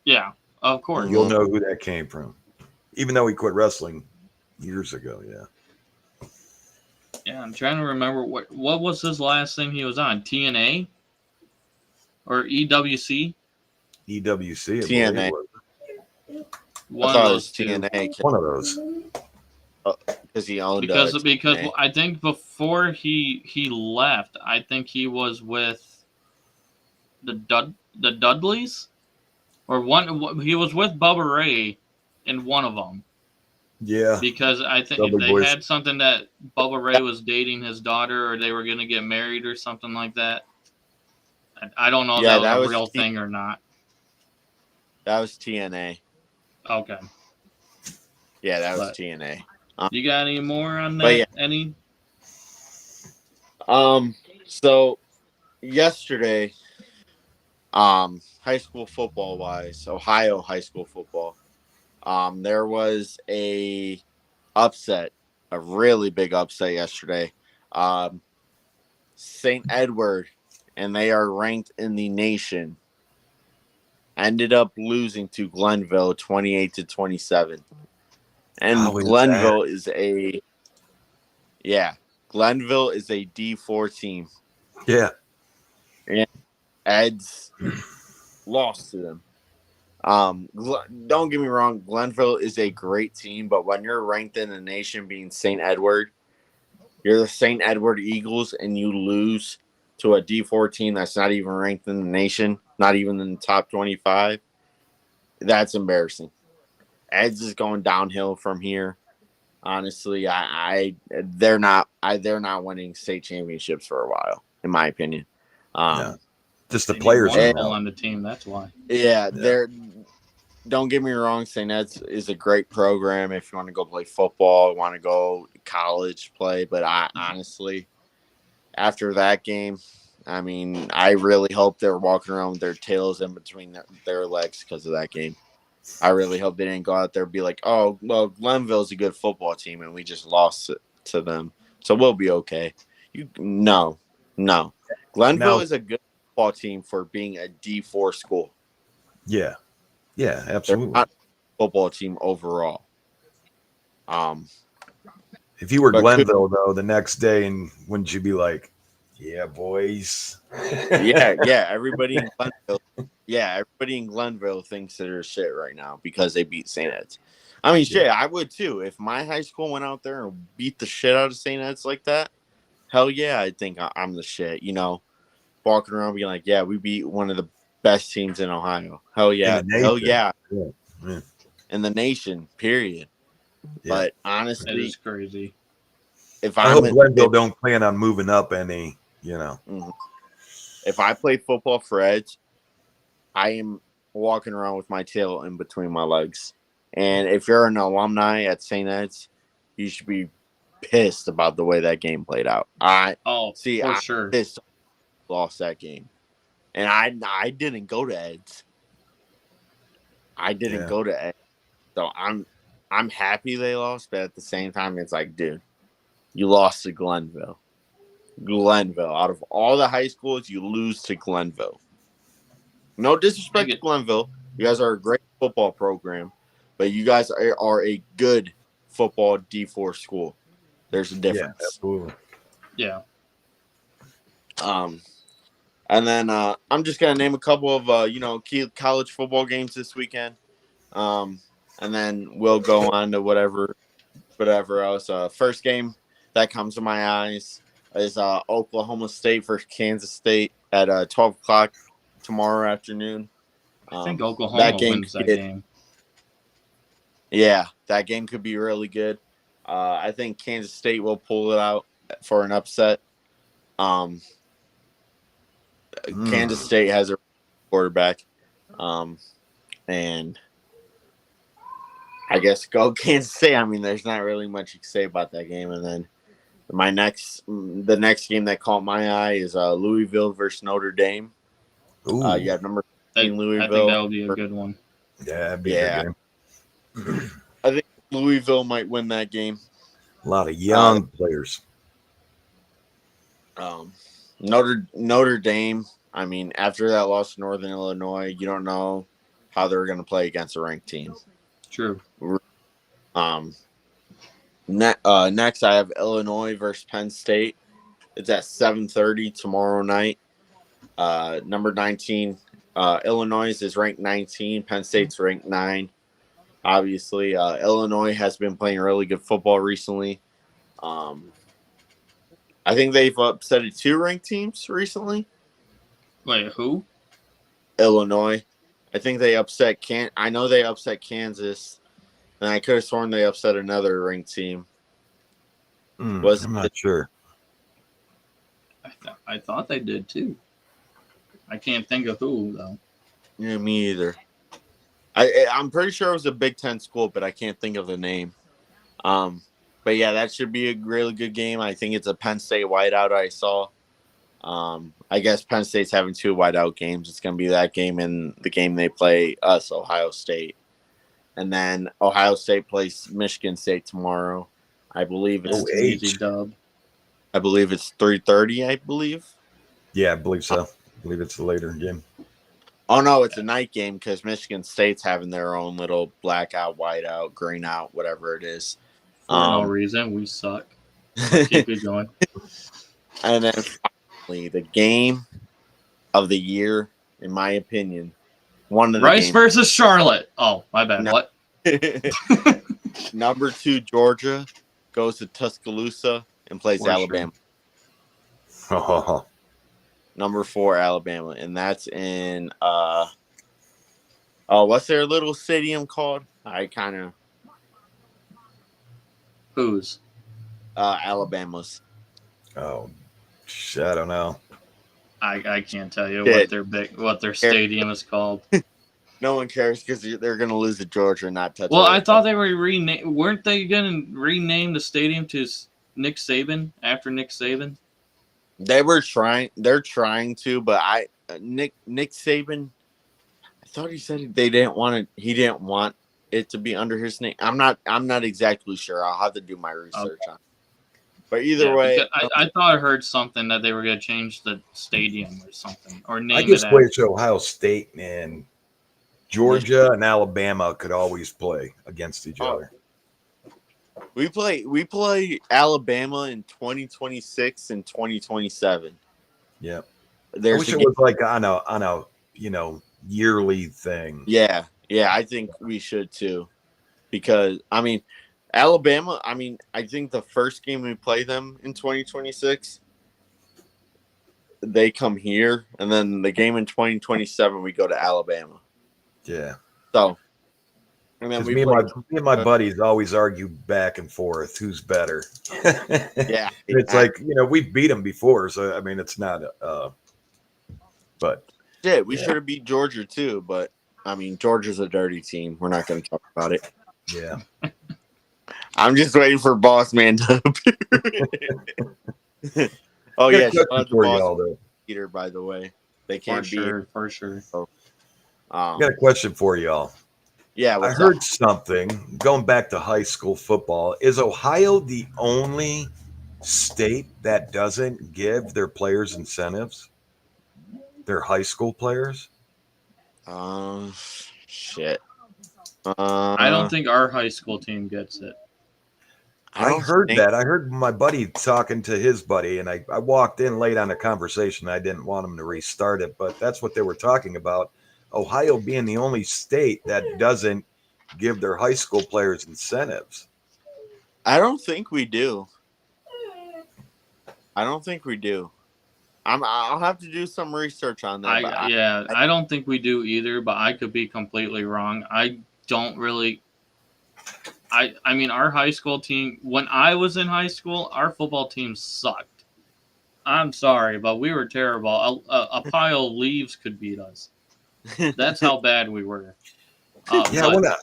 Yeah, of course. You'll know who that came from. Even though he quit wrestling years ago, yeah. Yeah, I'm trying to remember what was his last thing he was on? TNA? Or EWC? EWC. TNA. One of those two. TNA. One of those. Because he owned because I think before he left, I think he was with the Dudleys, or he was with Bubba Ray in one of them. Yeah. Because I think Dudley they Boys. had something that Bubba Ray was dating his daughter, or they were going to get married or something like that. I don't know if that was a real thing or not. That was TNA. Okay. Yeah, that was TNA. You got any more on that? Yeah. Any? So yesterday, high school football wise, Ohio high school football, there was a really big upset yesterday. St. Edward, and they are ranked in the nation, ended up losing to Glenville 28-27. And Glenville is a D4 team. Yeah. And Ed's lost to them. Don't get me wrong, Glenville is a great team, but when you're ranked in the nation being St. Edward, you're the St. Edward Eagles, and you lose to a D4 team that's not even ranked in the nation, not even in the top 25, that's embarrassing. Ed's is going downhill from here. Honestly, they're not winning state championships for a while, in my opinion. Just the players on the team. That's why. Yeah, don't get me wrong, St. Ed's is a great program if you want to go play football, want to go college play. But I honestly, after that game, I mean, I really hope they're walking around with their tails in between their legs because of that game. I really hope they didn't go out there and be like, oh, well, Glenville's a good football team and we just lost to them, so we'll be okay. No. Glenville is a good football team for being a D4 school. Yeah, They're absolutely. not a football team overall. If you were but Glenville, though, the next day, and wouldn't you be like, yeah, boys? yeah, everybody in Glenville thinks they're shit right now because they beat St. Ed's. I mean, shit, I would too. If my high school went out there and beat the shit out of St. Ed's like that, hell yeah, I think I'm the shit. You know, walking around being like, yeah, we beat one of the best teams in Ohio. Hell yeah, hell yeah. Yeah. In the nation, period. Yeah. But It honestly, is crazy. if I I'm hope Glenville don't plan on moving up any, you know. If I play football for Edge, I am walking around with my tail in between my legs. And if you're an alumni at St. Ed's, you should be pissed about the way that game played out. For sure. Pissed lost that game. And I didn't go to Ed's. I didn't go to Ed's. So I'm happy they lost, but at the same time, it's like, dude, you lost to Glenville. Out of all the high schools, you lose to Glenville. No disrespect to Glenville. You guys are a great football program, but you guys are a good football D4 school. There's a difference. Yeah, absolutely. Yeah. And then I'm just gonna name a couple of key college football games this weekend. And then we'll go on to whatever else. First game that comes to my eyes is Oklahoma State versus Kansas State at 12 o'clock tomorrow afternoon. I think Oklahoma wins that game. Yeah, that game could be really good. I think Kansas State will pull it out for an upset. Kansas State has a quarterback. And I guess go Kansas State. I mean, there's not really much you can say about that game. And then the next game that caught my eye is Louisville versus Notre Dame. You have number 15 Louisville. I think that'll be a good one. Yeah, that'd be a good game. I think Louisville might win that game. A lot of young players. Notre Dame, I mean, after that loss to Northern Illinois, you don't know how they're going to play against a ranked team. True. Next, I have Illinois versus Penn State. It's at 7:30 tomorrow night. Number 19, Illinois is ranked 19. Penn State's ranked 9. Obviously, Illinois has been playing really good football recently. I think they've upsetted 2 ranked teams recently. Wait, who? Illinois. I think they upset I know they upset Kansas, and I could have sworn they upset another ranked team. I'm not sure. I thought they did too. I can't think of who though. Yeah, me either. I'm pretty sure it was a Big Ten school, but I can't think of the name. But yeah, that should be a really good game. I think it's a Penn State whiteout I saw. I guess Penn State's having 2 whiteout games. It's going to be that game and the game they play us, Ohio State. And then Ohio State plays Michigan State tomorrow. I believe it's easy dub. I believe it's 3:30, I believe. Yeah, I believe so. I believe it's a later game. Oh, no, it's a night game because Michigan State's having their own little blackout, whiteout, green out, whatever it is. For no reason. We suck. Keep it going. And then finally, the game of the year, in my opinion, one of the Rice games. versus Charlotte. Oh, my bad. No. What? Number 2, Georgia, goes to Tuscaloosa and plays For Alabama. Sure. Number 4, Alabama. And that's in, what's their little stadium called? Who's? Alabama's. Oh, I don't know. I can't tell you Shit. what their stadium is called. No one cares because they're going to lose to Georgia and not touch. Well, it. I thought they were weren't they going to rename the stadium to Nick Saban after Nick Saban? They were trying. They're trying to, but Nick Saban. I thought he said they didn't want it. He didn't want it to be under his name. I'm not exactly sure. I'll have to do my research on it. But either way, I thought I heard something that they were going to change the stadium or something, or name I just it. wish Ohio State and Georgia and Alabama could always play against each other. We play Alabama in 2026 and 2027. Yeah, I There's wish it was like on a yearly thing. Yeah, I think we should too, because I mean, Alabama. I mean, I think the first game we play them in 2026, they come here, and then the game in 2027 we go to Alabama. Yeah. So, and then me and my buddies always argue back and forth who's better. Yeah, it's like we beat them before, so I mean it's not. But shit, we should have beat Georgia too, but I mean Georgia's a dirty team. We're not going to talk about it. Yeah. I'm just waiting for Boss Man to appear. Oh yeah, for y'all though. Peter, by the way, they can't for sure. So, I got a question for y'all. Yeah, I heard something going back to high school football. Is Ohio the only state that doesn't give their players incentives? Their high school players? Shit. I don't think our high school team gets it. I heard that. I heard my buddy talking to his buddy, and I walked in late on the conversation. I didn't want him to restart it, but that's what they were talking about. Ohio being the only state that doesn't give their high school players incentives. I don't think we do. I'll have to do some research on that. I don't think we do either, but I could be completely wrong. I don't really. I mean, our high school team, when I was in high school, our football team sucked. I'm sorry, but we were terrible. A pile of leaves could beat us. That's how bad we were. I'm curious on that.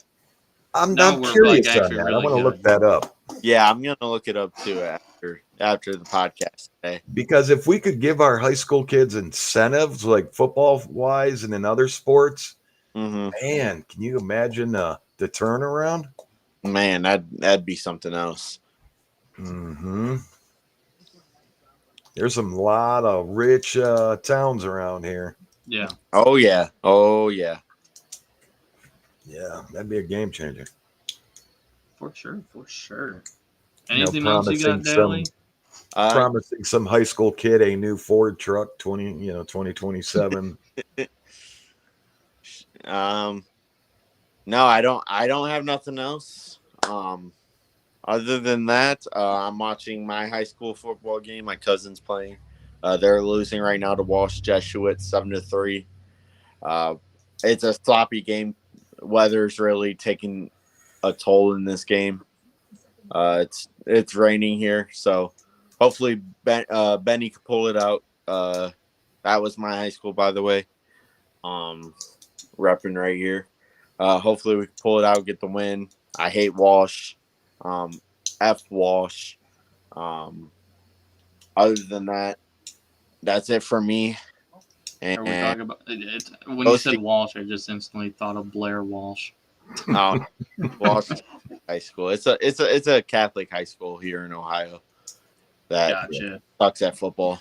Really I want to look that up. Yeah, I'm going to look it up too after the podcast today. Because if we could give our high school kids incentives like football-wise and in other sports, man, can you imagine the turnaround? Man, that'd be something else. Mm-hmm. There's a lot of rich towns around here. Yeah. Oh yeah. Yeah, that'd be a game changer. For sure. Anything else you got, Daly? Promising some high school kid a new Ford truck 2027. No, I don't have nothing else. Other than that, I'm watching my high school football game. My cousin's playing. They're losing right now to Walsh Jesuits 7-3. It's a sloppy game. Weather's really taking a toll in this game. It's raining here, so hopefully Benny can pull it out. That was my high school, by the way. Repping right here. Hopefully we can pull it out, get the win. I hate Walsh. F Walsh. Other than that, that's it for me. And are we talking about it? When you said Walsh, I just instantly thought of Blair Walsh. No, Walsh High School. It's a Catholic high school here in Ohio that sucks at football.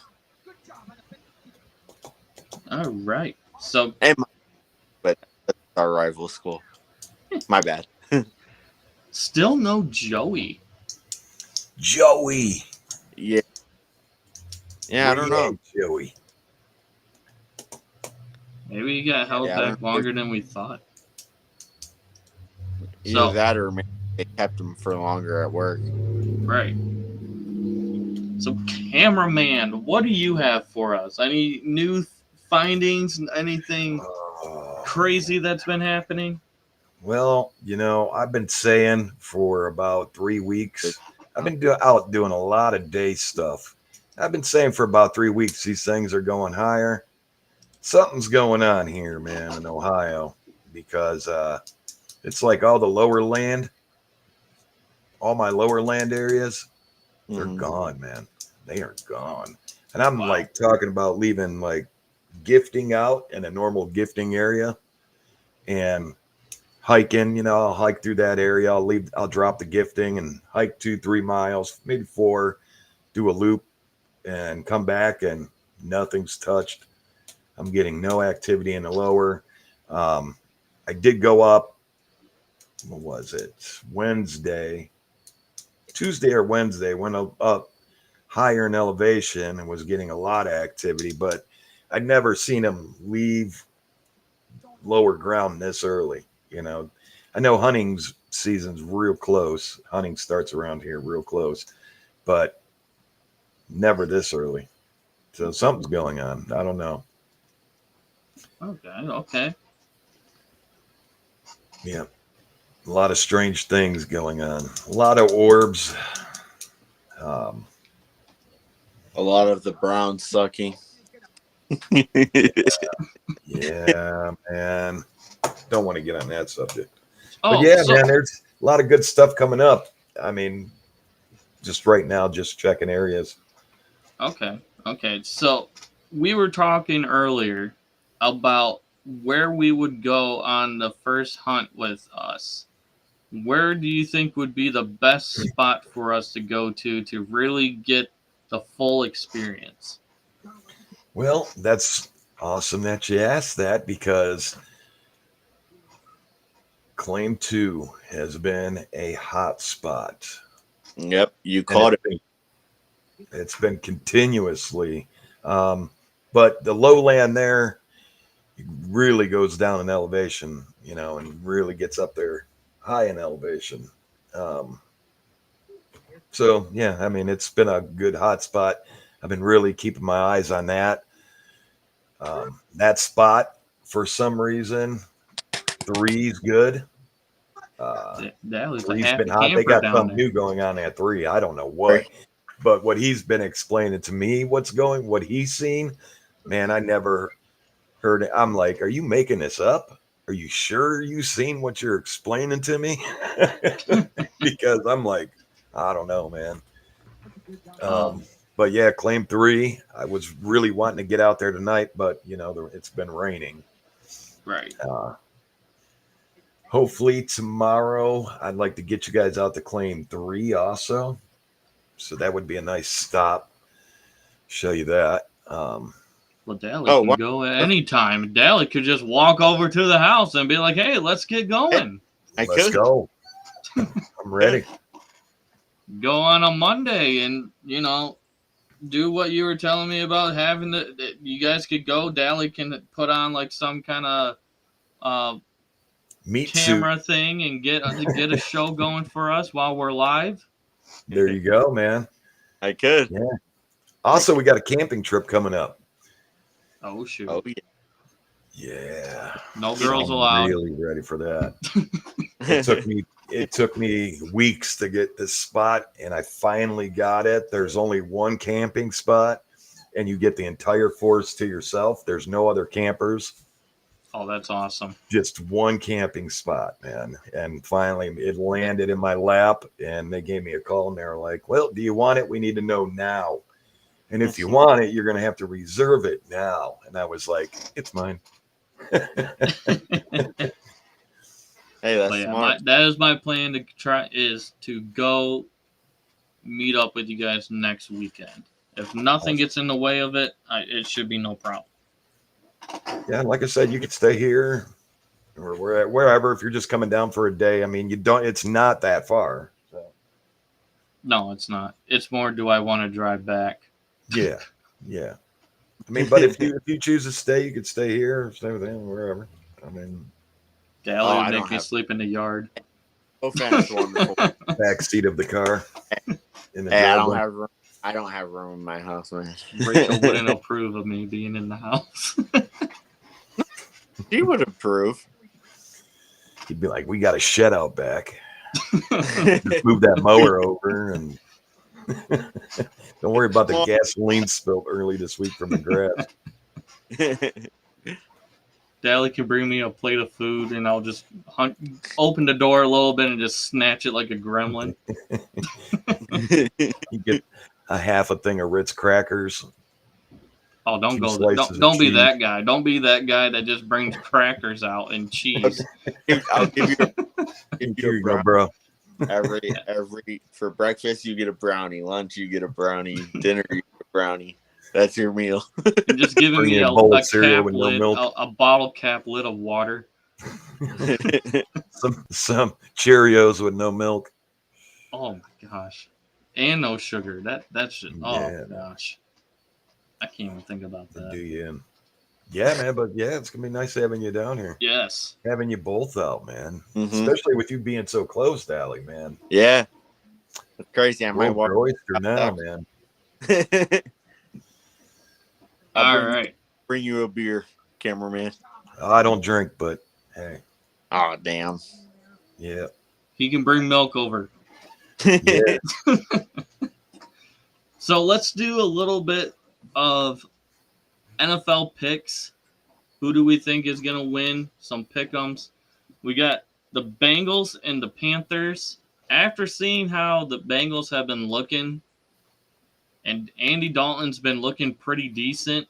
All right. So, but that's our rival school. My bad. Still no Joey. Yeah. Yeah, I don't know. Joey. Maybe he got held back longer than we thought. Either that or maybe they kept him for longer at work. Right. So, cameraman, what do you have for us? Any new findings? Anything crazy that's been happening? Well, I've been saying for about 3 weeks, I've been out doing a lot of day stuff. I've been saying for about 3 weeks, these things are going higher. Something's going on here, man, in Ohio. because it's like all my lower land areas, they're gone, man. They are gone. And I'm like talking about leaving like gifting out in a normal gifting area and hiking, I'll hike through that area. I'll drop the gifting and hike 2-3 miles, maybe 4, do a loop and come back and nothing's touched. I'm getting no activity in the lower. I did go up, what was it? Tuesday or Wednesday, went up higher in elevation and was getting a lot of activity, but I'd never seen him leave lower ground this early. I know hunting season's real close. Hunting starts around here real close, but never this early. So something's going on. I don't know. Okay. Yeah. A lot of strange things going on. A lot of orbs. A lot of the brown sucking. Yeah, man. Don't want to get on that subject. Oh, But yeah, man, there's a lot of good stuff coming up. I mean, just right now, just checking areas. Okay. So we were talking earlier about where we would go on the first hunt with us. Where do you think would be the best spot for us to go to really get the full experience? Well, that's awesome that you asked that, because Claim 2 has been a hot spot. Yep, you caught it. It's been continuously. But the lowland there really goes down in elevation, and really gets up there high in elevation. So, yeah, I mean, it's been a good hot spot. I've been really keeping my eyes on that. That spot, for some reason, 3's good. That was a 3's happy been hot. They camper got down something there. new going on at 3. I don't know what. But what he's been explaining to me, what he's seen, man, I never heard it. I'm like, are you making this up? Are you sure you've seen what you're explaining to me? Because I'm like, I don't know, man. But yeah, Claim 3, I was really wanting to get out there tonight, but it's been raining. Right. Hopefully tomorrow, I'd like to get you guys out to Claim 3 also. So that would be a nice stop. Show you that. Well, Dally can go at any time. Dally could just walk over to the house and be like, hey, let's get going. Let's go. I'm ready. Go on a Monday and, do what you were telling me about having you guys could go. Dally can put on like some kind of meat camera suit thing and get a show going for us while we're live. There you go, man. I could. Yeah. Also, we got a camping trip coming up. Oh shoot. Oh yeah. Yeah. No girls I'm allowed. Really ready for that. It took me weeks to get this spot, and I finally got it. There's only one camping spot, and you get the entire forest to yourself. There's no other campers. Oh, that's awesome. Just one camping spot, man. And finally it landed in my lap, and they gave me a call, and they were like, well, do you want it? We need to know now. And if you want it, you're going to have to reserve it now. And I was like, it's mine. Hey, that's smart. That is my plan to go meet up with you guys next weekend. If nothing gets in the way of it, it should be no problem. Yeah, like I said, you could stay here or wherever if you're just coming down for a day. I mean, it's not that far. So. No, it's not. It's more, do I want to drive back? Yeah. I mean, but if you choose to stay, you could stay here, stay with him, wherever. I mean, Dally would make me sleep in the yard. Oh, that's wonderful. Back seat of the car. I don't have room in my house, man. Rachel wouldn't approve of me being in the house. She would approve. He'd be like, we got a shed out back. Just move that mower over, and don't worry about the gasoline spilled early this week from the grass. Dally can bring me a plate of food, and I'll just open the door a little bit and just snatch it like a gremlin. You get a half a thing of Ritz crackers. Oh, don't 2 go. slices of Don't be cheese. that guy. Don't be that guy that just brings crackers out and cheese. I'll give you Here a you go, brownie. bro. Every for breakfast you get a brownie, lunch you get a brownie, dinner you get a brownie. That's your meal. And just giving Bring me you a a bowl of cap cereal with no lid, milk. a bottle cap lid of water. Some Cheerios with no milk. Oh my gosh, and no sugar. That should. Oh Yeah. gosh, I can't even think about Do that. you? Yeah, man. But yeah, it's gonna be nice having you down here, Yes. having you both out, man. Mhm. Especially with you being so close, Dally, man. Yeah. It's crazy. I might World's walk. your oyster now, man. I'll All right. bring you a beer, cameraman. I don't drink, but hey, Oh damn. yeah, He can bring milk over. yeah. So let's do a little bit of NFL picks. Who do we think is going to win? Some pick'ems. We got the Bengals and the Panthers. After seeing how the Bengals have been looking, and Andy Dalton's been looking pretty decent,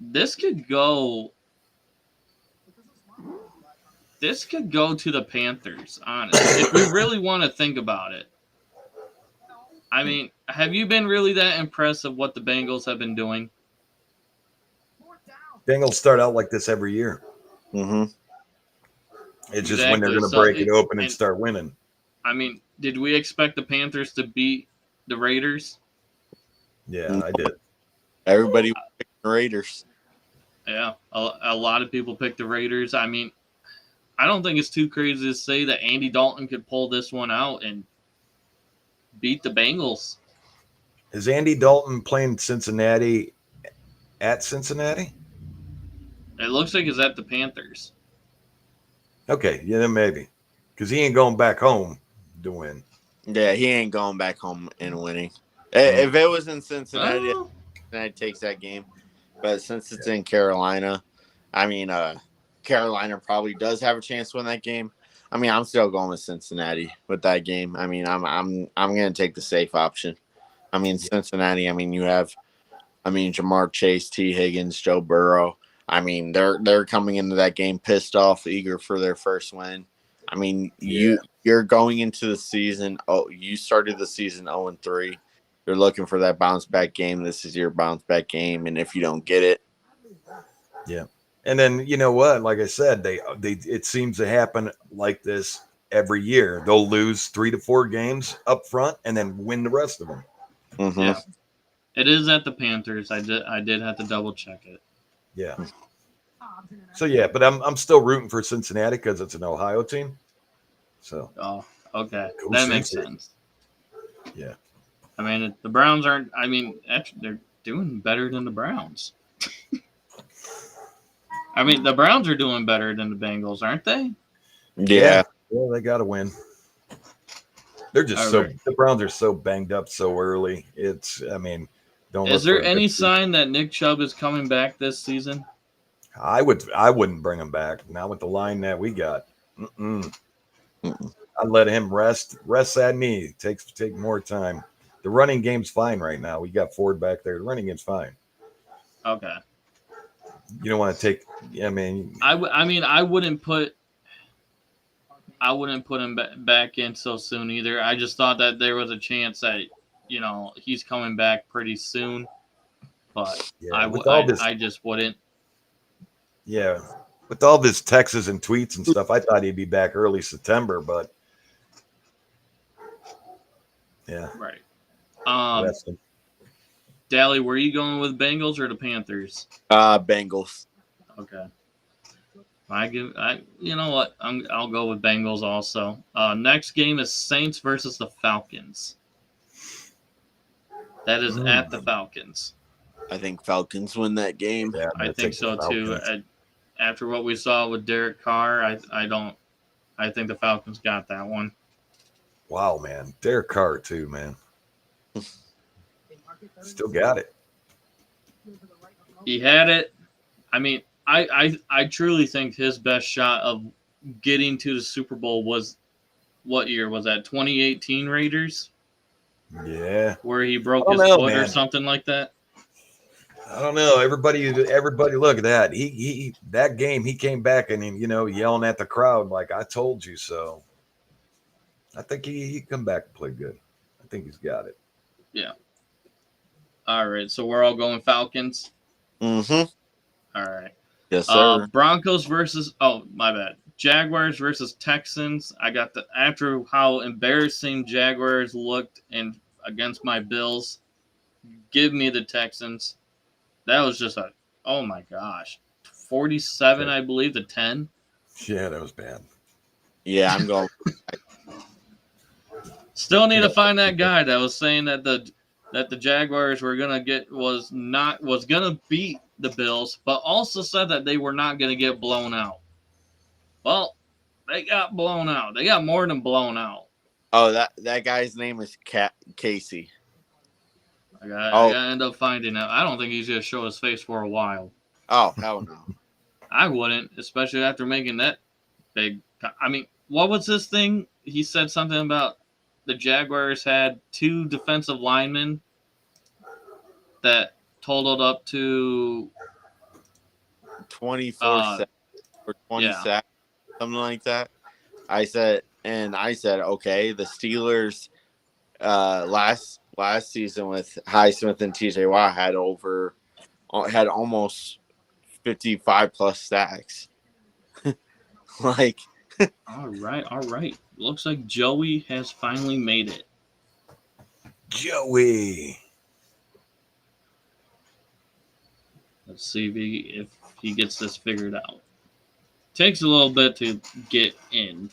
this could go to the Panthers, honestly, if we really want to think about it. I mean, have you been really that impressed of what the Bengals have been doing? Bengals start out like this every year. Mm-hmm. It's just when they're Exactly. going to So break it open and and- start winning. I mean, did we expect the Panthers to beat the Raiders? Yeah, I did. Everybody picked the Raiders. Yeah, a lot of people picked the Raiders. I mean, I don't think it's too crazy to say that Andy Dalton could pull this one out and beat the Bengals. Is Andy Dalton playing Cincinnati at Cincinnati? It looks like it's at the Panthers. Okay, yeah, then maybe. Because he ain't going back home to win. Yeah, he ain't going back home and winning. If it was in Cincinnati, Oh, Cincinnati takes that game. But since it's in Carolina, I mean, Carolina probably does have a chance to win that game. I mean, I'm still going with Cincinnati with that game. I mean, I'm going to take the safe option. I mean, Cincinnati. I mean, you have, Jamar Chase, T. Higgins, Joe Burrow. I mean, they're coming into that game pissed off, eager for their first win. I mean, you're going into the season. Oh, you started the season 0-3. You're looking for that bounce back game. This is your bounce back game, and if you don't get it, Yeah. And then you know what? Like I said, they it seems to happen like this every year. They'll lose 3 to 4 games up front and then win the rest of them. mm-hmm. yeah. It is at the Panthers. I did have to double check it. Yeah. So yeah, but I'm still rooting for Cincinnati because it's an Ohio team. So Oh, okay. Go That makes Cincy. sense. yeah. I mean, the Browns aren't. I mean, actually, they're doing better than the Browns. I mean, the Browns are doing better than the Bengals, aren't they? Yeah. Well, they got to win. They're just All right. the Browns are so banged up so early. It's don't. Is look there for a any good season. sign that Nick Chubb is coming back this season? I wouldn't bring him back now with the line that we got. I'd let him rest that knee. Take more time. The running game's fine right now. We got Ford back there. The running game's fine. Okay. You don't want to take. I mean, I wouldn't put him back in so soon either. I just thought that there was a chance that he's coming back pretty soon, but yeah, I just wouldn't. Yeah, with all this texts and tweets and stuff, I thought he'd be back early September, but yeah. Right. Rest him. Dally, were you going with Bengals or the Panthers? Bengals. Okay. You know what? I'll go with Bengals also. Next game is Saints versus the Falcons. That is at the Falcons. I think Falcons win that game. Yeah, I think so too. After what we saw with Derek Carr, I think the Falcons got that one. Wow, man, Derek Carr too, man. Still got it. He had it. I mean, I truly think his best shot of getting to the Super Bowl was what year was that? 2018 Raiders, Yeah. where he broke I his don't know, foot or man. something like that. I don't know. Everybody look at that. He that game he came back and yelling at the crowd like I told you so. I think he come back and play good. I think he's got it. Yeah. All right, so we're all going Falcons. Mm-hmm. All right. Yes, sir. Broncos versus my bad. Jaguars versus Texans. I got after how embarrassing Jaguars looked against my Bills. Give me the Texans. That was just oh my gosh. 47, I believe, to 10. Yeah, that was bad. Yeah, I'm going. Still need to find that guy that was saying that the Jaguars were was gonna beat the Bills, but also said that they were not gonna get blown out. Well, they got blown out. They got more than blown out. Oh, that guy's name is Casey. I gotta end up finding out. I don't think he's gonna show his face for a while. Oh, hell no. I wouldn't, especially after making that big. I mean, what was this thing? He said something about the Jaguars had 2 defensive linemen that totaled up to 24 sacks or 20 sacks, something like that. I said, okay, the Steelers last season with Highsmith and TJ Watt had almost 55 plus sacks. Like, all right. Looks like Joey has finally made it. Joey. Let's see if he gets this figured out. Takes a little bit to get in.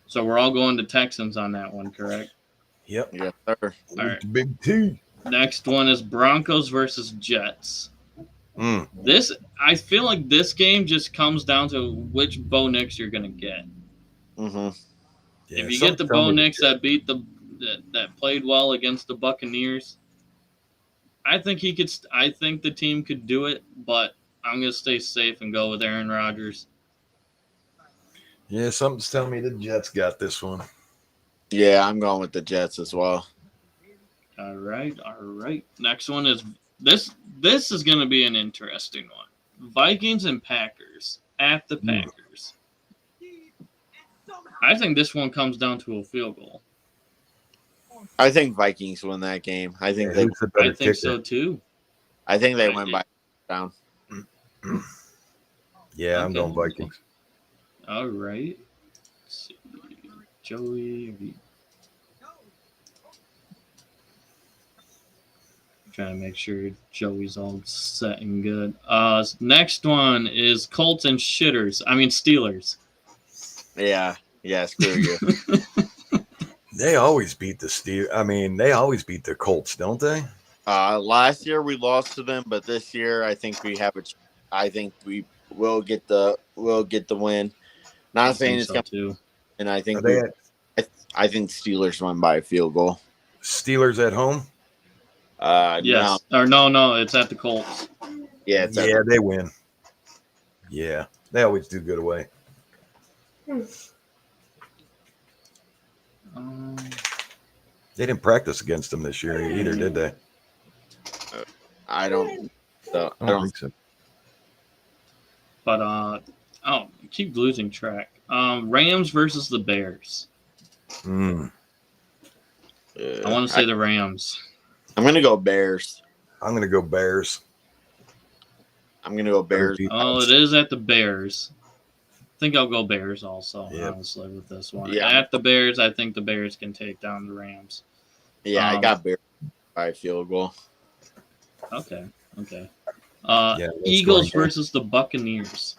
So we're all going to Texans on that one, correct? Yep. Yes, sir. All right. Big T. Next one is Broncos versus Jets. Mm. I feel like this game just comes down to which Bo Nix you're gonna get. Mm-hmm. Yeah, if you get the Bo Nix that beat that played well against the Buccaneers, I think the team could do it, but I'm gonna stay safe and go with Aaron Rodgers. Yeah, something's telling me the Jets got this one. Yeah, I'm going with the Jets as well. All right. Next one is this is going to be an interesting one. Vikings and Packers at the Packers. I think this one comes down to a field goal. I think Vikings win that game. I think so too. I think they win by down. Yeah, okay. I'm going Vikings. All right. Let's see. Joey. Trying to make sure Joey's all set and good. Next one is Colts and Steelers. Yeah, screw you. They always beat the Steelers. I mean, they always beat the Colts, don't they? Last year we lost to them, but this year I think we have I think we will get the win. Not saying it's going to, and I think I think Steelers won by a field goal. Steelers at home. Yes. No, it's at the Colts. Yeah, they win. Yeah, they always do good away. They didn't practice against them this year either, did they? I don't think so. But I keep losing track. Rams versus the Bears. I want to say the Rams. I'm going to go Bears. I'm going to go Bears. I'm going to go Bears. Oh, it is at the Bears. I think I'll go Bears also, honestly, with this one. Yeah. At the Bears, I think the Bears can take down the Rams. Yeah, I got Bears by a field goal. Okay. Eagles versus the Buccaneers.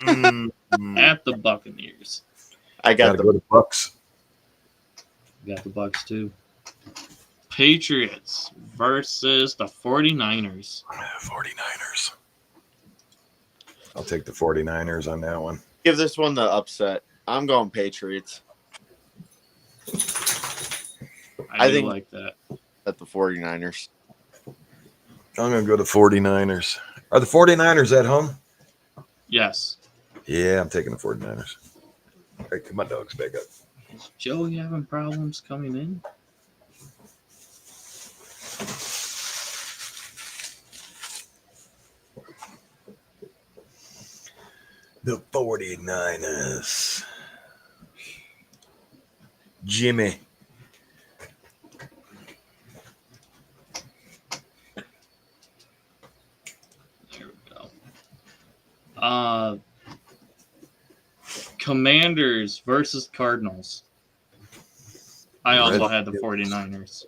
At the Buccaneers. I got the Bucks. Got the Bucks too. Patriots versus the 49ers. 49ers. I'll take the 49ers on that one. Give this one the upset. I'm going Patriots. I think like that. at the 49ers. I'm going to go to 49ers. Are the 49ers at home? Yes. Yeah, I'm taking the 49ers. All right, come on, dogs, back up. Joe, you having problems coming in? The 49ers. Jimmy. There we go. Commanders versus Cardinals. I also had the 49ers.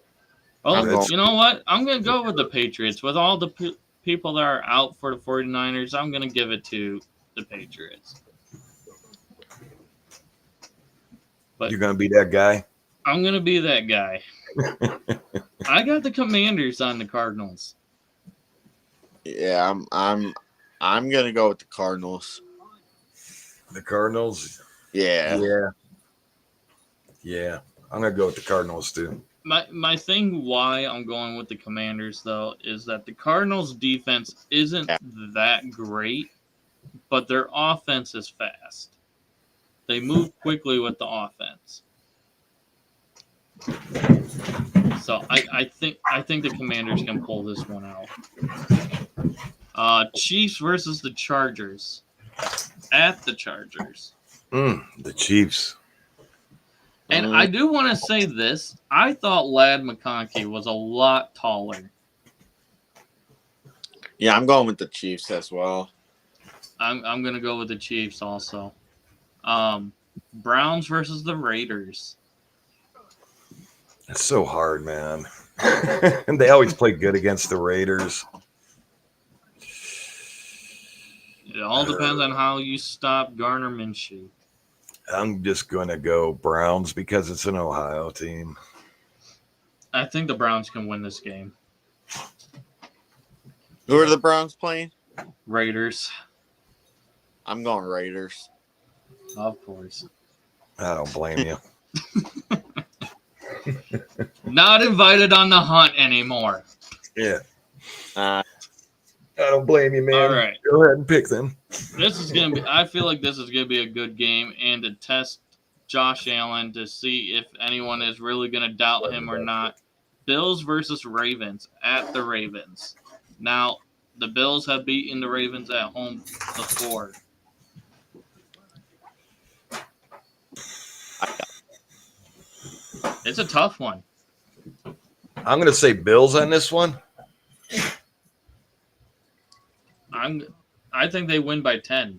I'm Well, going- you know what? I'm going to go with the Patriots. With all the people that are out for the 49ers, I'm going to give it to the Patriots. But You're going to be that guy? I'm going to be that guy. I got the Commanders on the Cardinals. Yeah, I'm gonna go with the Cardinals. The Cardinals? Yeah. Yeah. I'm going to go with the Cardinals, too. My thing why I'm going with the Commanders, though, is that the Cardinals' defense isn't that great, but their offense is fast. They move quickly with the offense. So I think the Commanders can pull this one out. Chiefs versus the Chargers. At the Chargers. The Chiefs. And I do want to say this. I thought Lad McConkey was a lot taller. Yeah, I'm going with the Chiefs as well. I'm going to go with the Chiefs also. Browns versus the Raiders. It's so hard, man. And they always play good against the Raiders. It all depends on how you stop Garner Minshew. I'm just going to go Browns because it's an Ohio team. I think the Browns can win this game. Who are the Browns playing? Raiders, I'm going Raiders. of course. I don't blame you. Not invited on the hunt anymore. Yeah. Uh, I don't blame you, man. All right. Go ahead and pick them. This is going to be, I feel like this is going to be a good game and to test Josh Allen to see if anyone is really going to doubt him or not. Bills versus Ravens at the Ravens. Now, the Bills have beaten the Ravens at home before. It's a tough one. I'm going to say Bills on this one. I think they win by 10.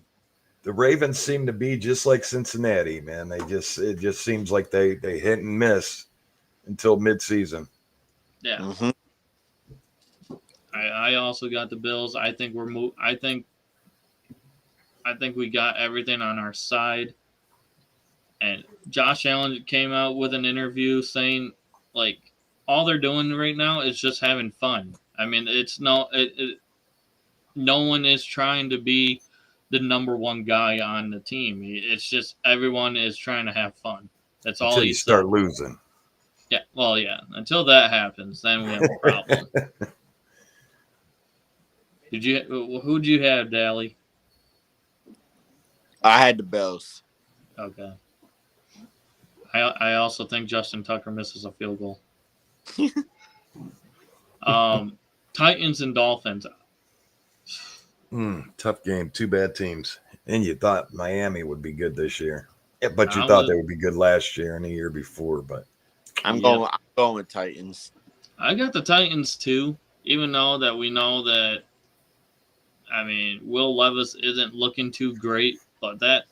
The Ravens seem to be just like Cincinnati, man. It just seems like they hit and miss until midseason. Yeah. mhm. I also got the Bills. I think I think we got everything on our side. And Josh Allen came out with an interview saying, like, all they're doing right now is just having fun. I mean, no one is trying to be the number one guy on the team. It's just everyone is trying to have fun. That's all Until he you start said. losing. Yeah, well, yeah. Until that happens, then we have a problem. Who'd you have, Dally? I had the Bills. Okay. I also think Justin Tucker misses a field goal. Titans and Dolphins. Tough game. Two bad teams. And you thought Miami would be good this year. Yeah, but you I thought was- they would be good last year and the year before. But I'm Yep. going with Titans. I got the Titans too, even though that we know that, I mean, Will Levis isn't looking too great, but that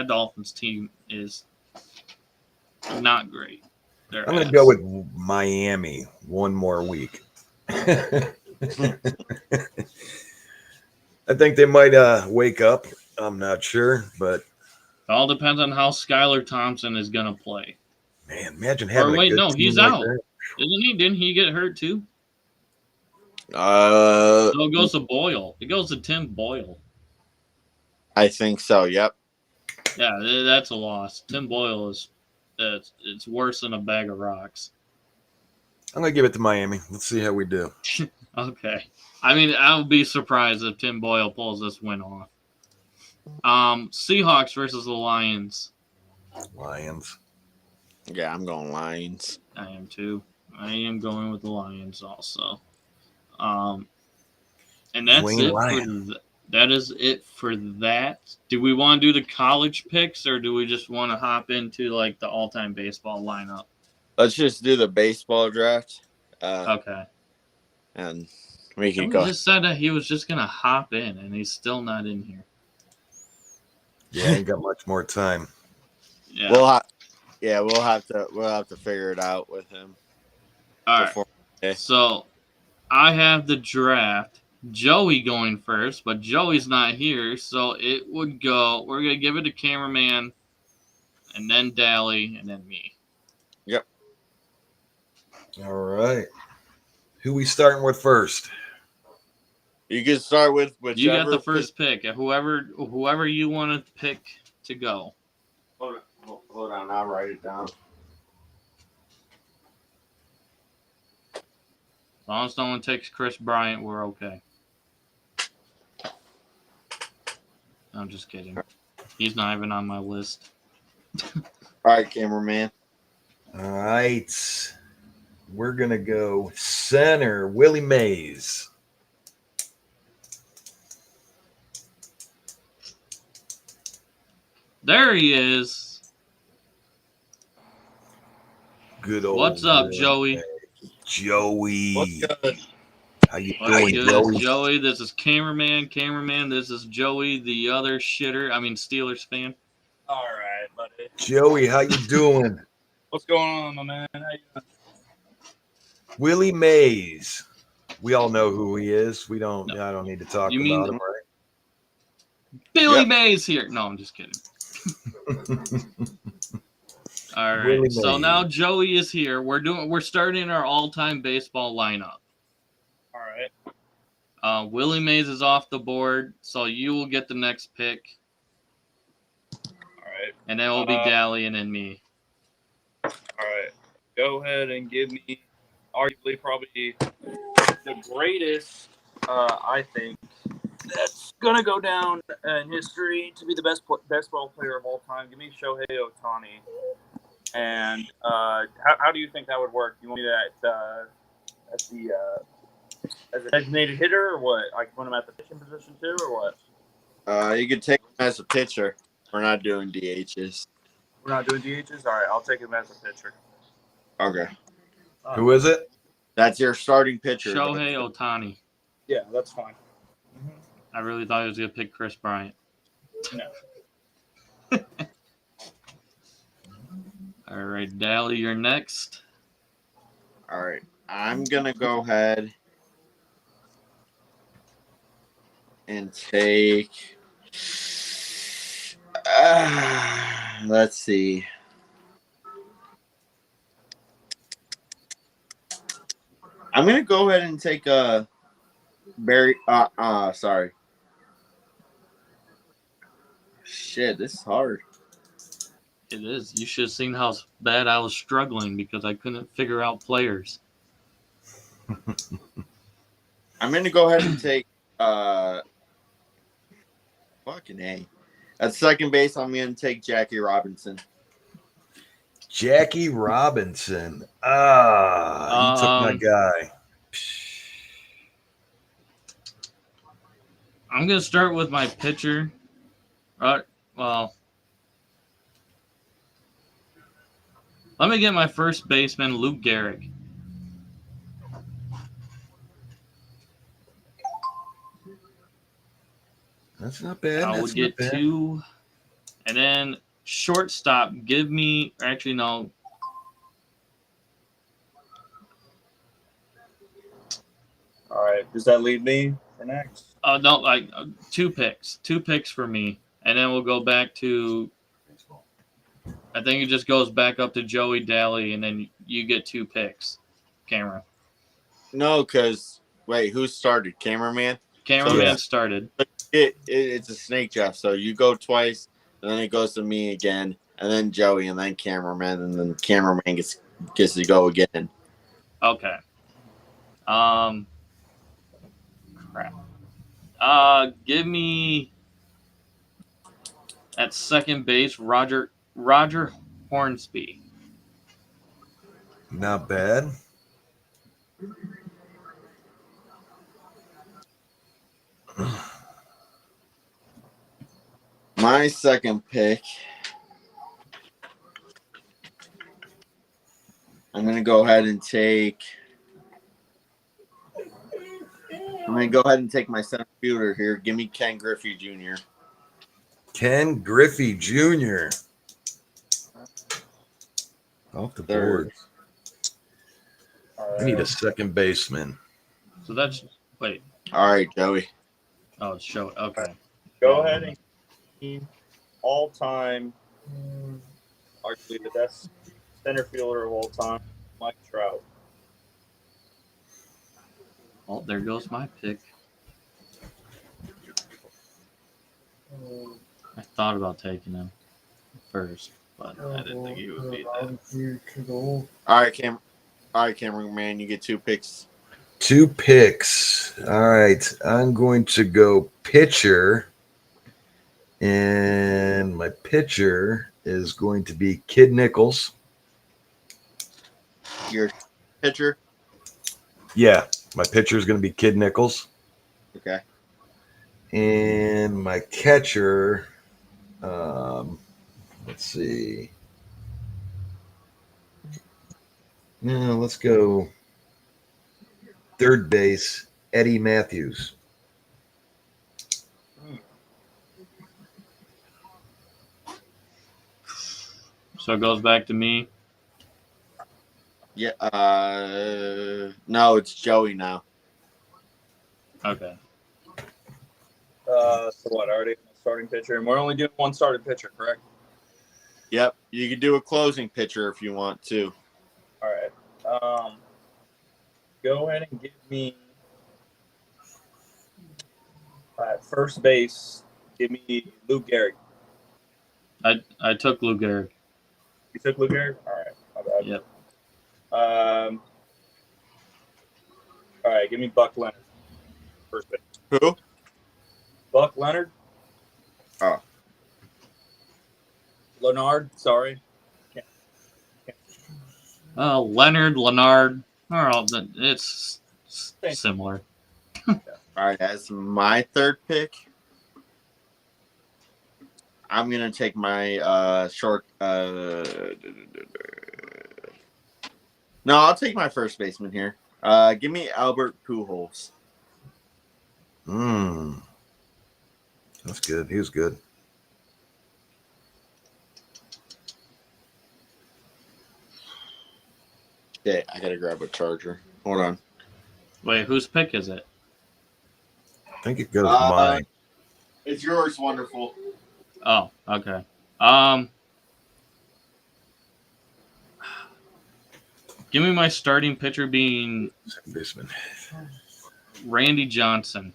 Dolphins team is not great. They're I'm going to ass. go with Miami one more week. I think they might wake up. I'm not sure, but It all depends on how Skylar Thompson is going to play. man, imagine having Or wait, a good no, team he's like out. that. Isn't he? Didn't he get hurt too? Uh, So it goes to Boyle. It goes to Tim Boyle. I think so. Yep. Yeah, that's a loss. Tim Boyle is it's worse than a bag of rocks. I'm gonna give it to Miami. Let's see how we do. Okay. I mean, I would be surprised if Tim Boyle pulls this win off. Seahawks versus the Lions. Lions. Yeah, I'm going Lions. I am too. I am going with the Lions also. And that's Wayne it Lion. that is it for that. Do we want to do the college picks, or do we just want to hop into like the all-time baseball lineup? Let's just do the baseball draft. Okay. And we He can go. just said that he was just gonna hop in, and he's still not in here. Yeah, ain't got much more time. Yeah. We'll have to figure it out with him. All right. before- okay. So I have the draft. Joey going first, but Joey's not here, so it would go. We're gonna give it to cameraman, and then Dally, and then me. All right. Who we starting with first? You can start with whichever. You got the first pick. Whoever you want to pick to go. Hold on, I'll write it down. As long as no one takes Chris Bryant, we're okay. I'm just kidding. He's not even on my list. All right, cameraman. All right. We're going to go center, Willie Mays. There he is. Good old. What's up, Willie Joey? Mays. Joey. What's good? How you What's doing, good, Joey? Joey? This is cameraman. Cameraman. This is Joey, the other shitter. I mean, Steelers fan. All right, buddy. Joey, how you doing? What's going on, my man? How you doing? Willie Mays. We all know who he is. I don't need to talk You mean about him, right? Billy Yep. Mays here. No, I'm just kidding. All right. Willie So Mays. now Joey is here. We're starting our all-time baseball lineup. All right. Willie Mays is off the board, so you will get the next pick, All right. and then it will be Dally and then me. All right. Go ahead and give me arguably probably the greatest, I think, that's going to go down in history to be the best baseball player of all time. Give me Shohei Ohtani. And how do you think that would work? You want me that as a designated hitter or what? Like put him at the pitching position too or what? You could take him as a pitcher. We're not doing DHs. We're not doing DHs? All right, I'll take him as a pitcher. Okay. Who is it? That's your starting pitcher. Shohei Ohtani. Yeah, that's fine. I really thought he was going to pick Chris Bryant. No. All right, Dally, you're next. All right. I'm going to go ahead and take. Let's see. I'm going to go ahead and take Barry. Sorry. Shit, this is hard. It is. You should have seen how bad I was struggling because I couldn't figure out players. I'm going to go ahead and take fucking A. At second base, I'm going to take Jackie Robinson. Jackie Robinson. You took my guy. I'm going to start with my pitcher. Well, let me get my first baseman, Luke Gehrig. That's not bad. I would get two. And then shortstop, give me. Actually, no. All right. Does that leave me for next? No, like 2 picks. 2 picks for me. And then we'll go back to. I think it just goes back up to Joey Dally, and then you get 2 picks. Camera. No, because, wait, who started? Cameraman? Cameraman Yeah. started. It's a snake draft, so you go twice, and then it goes to me again, and then Joey, and then cameraman, and then cameraman gets to go again. Okay. Crap. Give me at second base Roger Hornsby. Not bad. My second pick. I'm gonna go ahead and take. I'm gonna go ahead and take my center fielder here. Give me Ken Griffey Jr. Ken Griffey Jr. Off the Third. board. I need a second baseman. So that's wait. All right, Joey. Oh, it's show. Okay. Go ahead and give me all time, arguably the best center fielder of all time, Mike Trout. Oh, there goes my pick. I thought about taking him first, but I didn't think he would be that. All right, cameraman, you get 2 picks. 2 picks. All right. I'm going to go pitcher. And my pitcher is going to be Kid Nichols. Your pitcher. Yeah, my pitcher is going to be Kid Nichols. Okay. And my catcher, let's see. No, let's go third base, Eddie Matthews. So it goes back to me. Yeah. No, it's Joey now. Okay. So what? I already have my starting pitcher, and we're only doing one starting pitcher, correct? Yep. You can do a closing pitcher if you want to. All right. Go ahead and give me at first base. Give me Lou Gehrig. I took Lou Gehrig. You took Lou Gehrig? All right. My bad. Yep. All right. Give me Buck Leonard. First base. Who? Buck Leonard. Oh. Leonard. Sorry. Leonard, Leonard. Oh, it's similar. All right. As my third pick, I'm gonna take my short. No, I'll take my first baseman here. Give me Albert Pujols. That's good. He was good. Okay, I gotta grab a charger. Hold on. Wait, whose pick is it? I think it goes mine. It's yours, wonderful. Oh, okay. Give me my starting pitcher being Second baseman. Randy Johnson.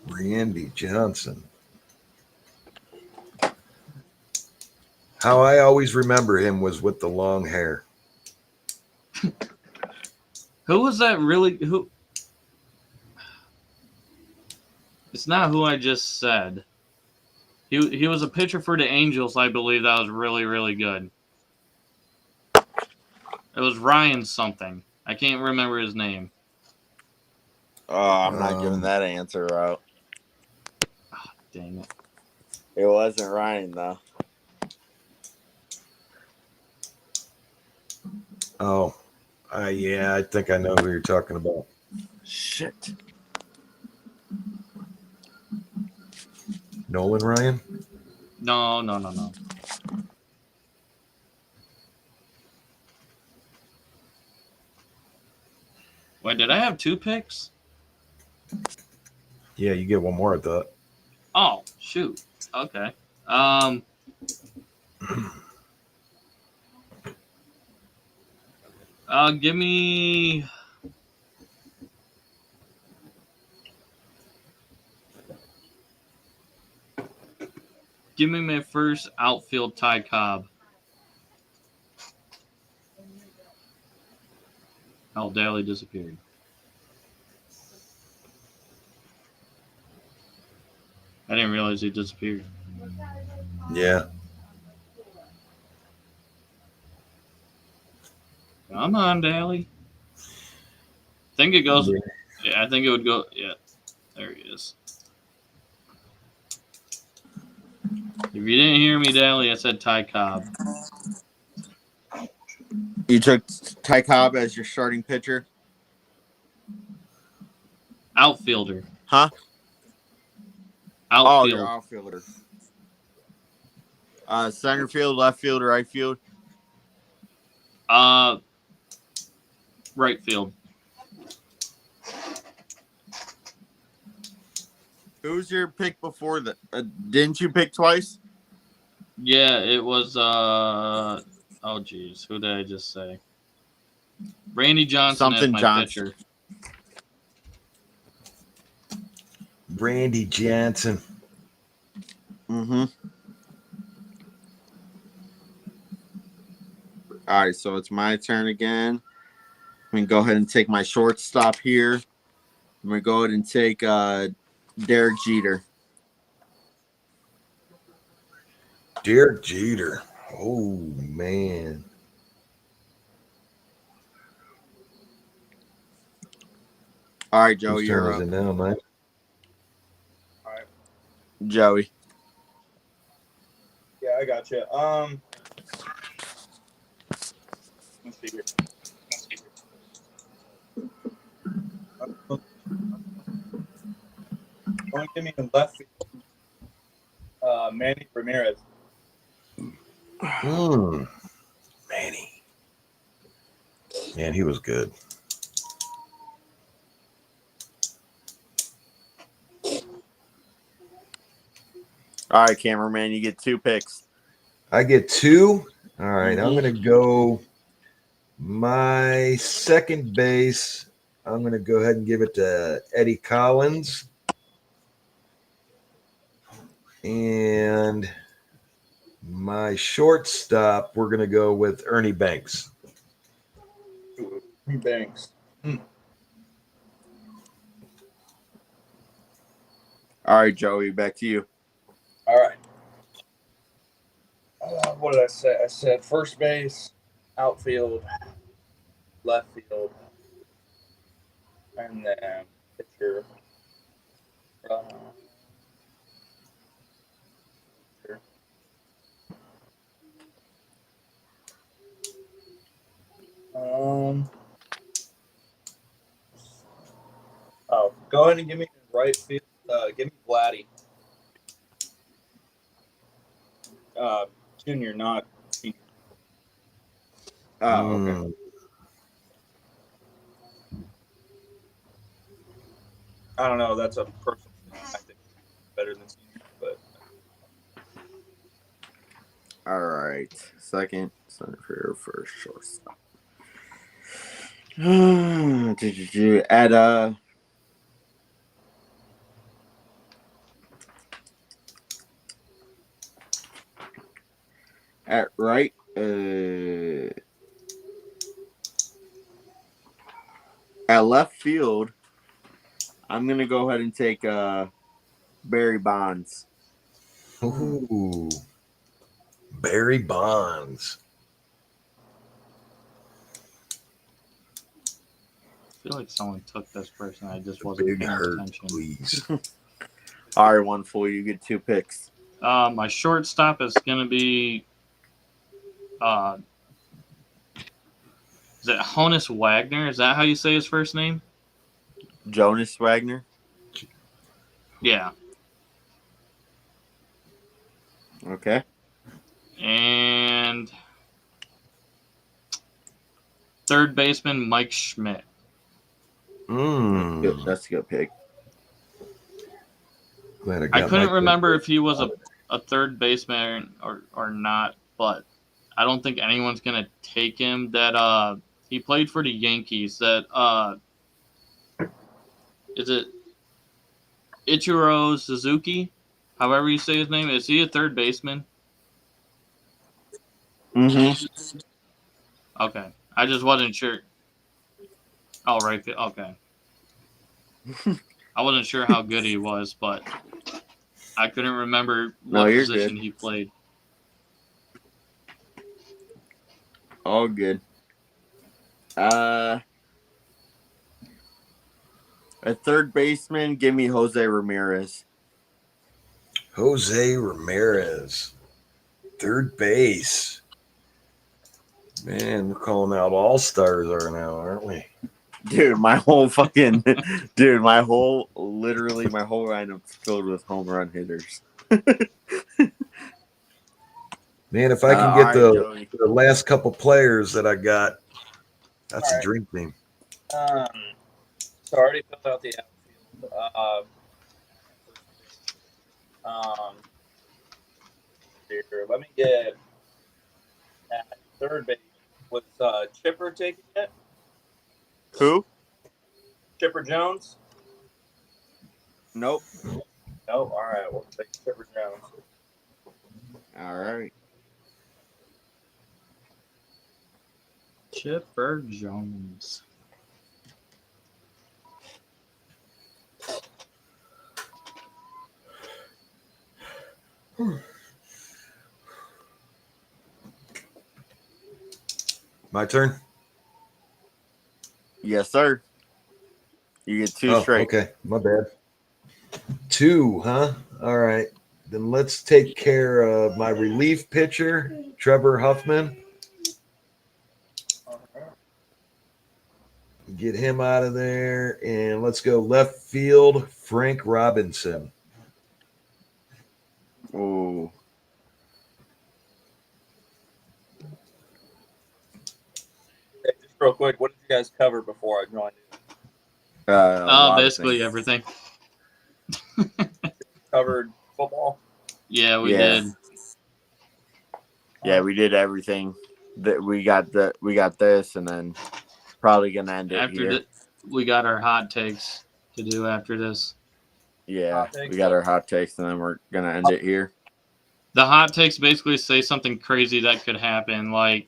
Randy Johnson. How I always remember him was with the long hair. Who was that really? Who? It's not who I just said. He was a pitcher for the Angels, I believe. That was really, really good. It was Ryan something. I can't remember his name. Oh, I'm not giving that answer out. Dang it. It wasn't Ryan though. Oh, yeah, I think I know who you're talking about. Shit. Nolan Ryan? No. Wait, did I have 2 picks? Yeah, you get one more, I thought. Oh, shoot. Okay. Give me. Give me my first outfield, Ty Cobb. Oh, Daly disappeared. I didn't realize he disappeared. Yeah. Come on, Daly. I think it goes. Yeah, I think it would go. Yeah, there he is. If you didn't hear me, Daly, I said Ty Cobb. You took Ty Cobb as your starting pitcher? Outfielder. Huh? Oh, your Outfield. outfielder. Center field, left field, right field? Right field. Who's your pick before that? Didn't you pick twice? Yeah, it was. Oh, geez, who did I just say? Randy Johnson as Something my Johnson. pitcher. Randy Johnson. Mm-hmm. All right, so it's my turn again. I'm going to go ahead and take my shortstop here. I'm going to go ahead and take Derek Jeter. Derek Jeter. Oh, man. All right, Joey, Whose you're turn up. is it now, Mike? All right. Joey. Yeah, I got you. Let's see here. Don't give me a left field. Manny Ramirez. Manny. Man, he was good. All right, cameraman, you get 2 picks. I get 2. All right, I'm Mhm. going to go my second base. I'm going to go ahead and give it to Eddie Collins. And my shortstop, we're going to go with Ernie Banks. Banks. All right, Joey, back to you. All right. What did I say? I said first base, outfield, left field, and then pitcher. Oh, go ahead and give me right field. Give me Vladdy. Junior, not senior. Oh, okay. I don't know. That's a personal thing. I think better than senior, but All right. Second, center field, first, shortstop. At right, at left field, I'm gonna go ahead and take Barry Bonds. Ooh, Barry Bonds. I feel like someone took this person. I just wasn't Big paying hurt, attention. please. All right, one for you. Get 2 picks. My shortstop is going to be. Is it Honus Wagner? Is that how you say his first name? Jonas Wagner. Yeah. Okay. And third baseman Mike Schmidt. Mm. That's a good pick. Glad I got couldn't Mike remember there. if he was a third baseman or not, but I don't think anyone's gonna take him. That he played for the Yankees. That is it Ichiro Suzuki? However you say his name. Is he a third baseman? Mm-hmm. Okay. I just wasn't sure. Oh, right. Okay. I wasn't sure how good he was, but I couldn't remember No, what you're position good. he played. All good. At third baseman, give me Jose Ramirez. Jose Ramirez, third base. Man, we're calling out all stars are now, aren't we? Dude, my whole literally my whole lineup's filled with home run hitters. Man, if I can All get right, the Joey. last couple players that I got, that's All a right. dream team. So I already filled out the outfield. Here, let me get at third base. Was Chipper taking it? Who? Chipper Jones? Nope. No. All right, we'll take Chipper Jones. All right. Chipper Jones. My turn? Yes, sir. You get two straight. Okay. My bad. 2, huh? All right. Then let's take care of my relief pitcher, Trevor Huffman. Get him out of there. And let's go left field, Frank Robinson. Ooh. Hey, just real quick, what did you guys cover before I joined in? A lot of Basically things. everything. Covered football. Yeah, we Yeah. did. Yeah, we did everything. That we got this, and then probably gonna end it After here. that, we got our hot takes to do after this. Yeah, Hot takes. we got our hot takes, and then we're gonna end it here. The hot takes basically say something crazy that could happen, like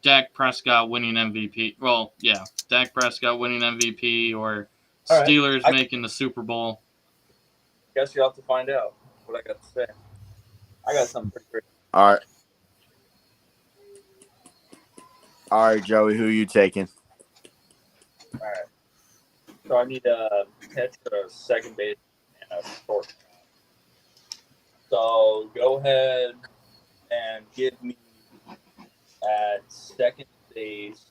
Dak Prescott winning MVP. Well, yeah, Dak Prescott winning MVP, or All right. Steelers making the Super Bowl. Guess you'll have to find out what I got to say. I got something pretty great. All right, Joey, who you taking? All right. So I need a catcher, a second base, and a short. So go ahead and give me at second base.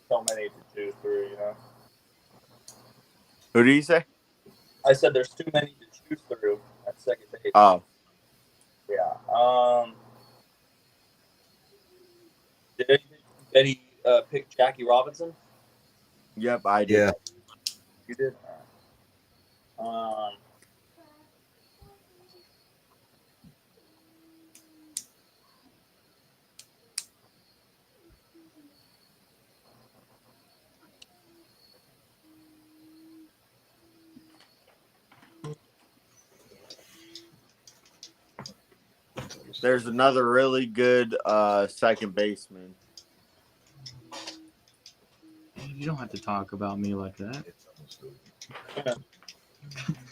So many to choose through, you know. Who do you say? I said there's too many to choose through at second base. Oh, Yeah. Did he pick Jackie Robinson? yep, I did. Yeah. You did. All right. There's another really good second baseman. You don't have to talk about me like that.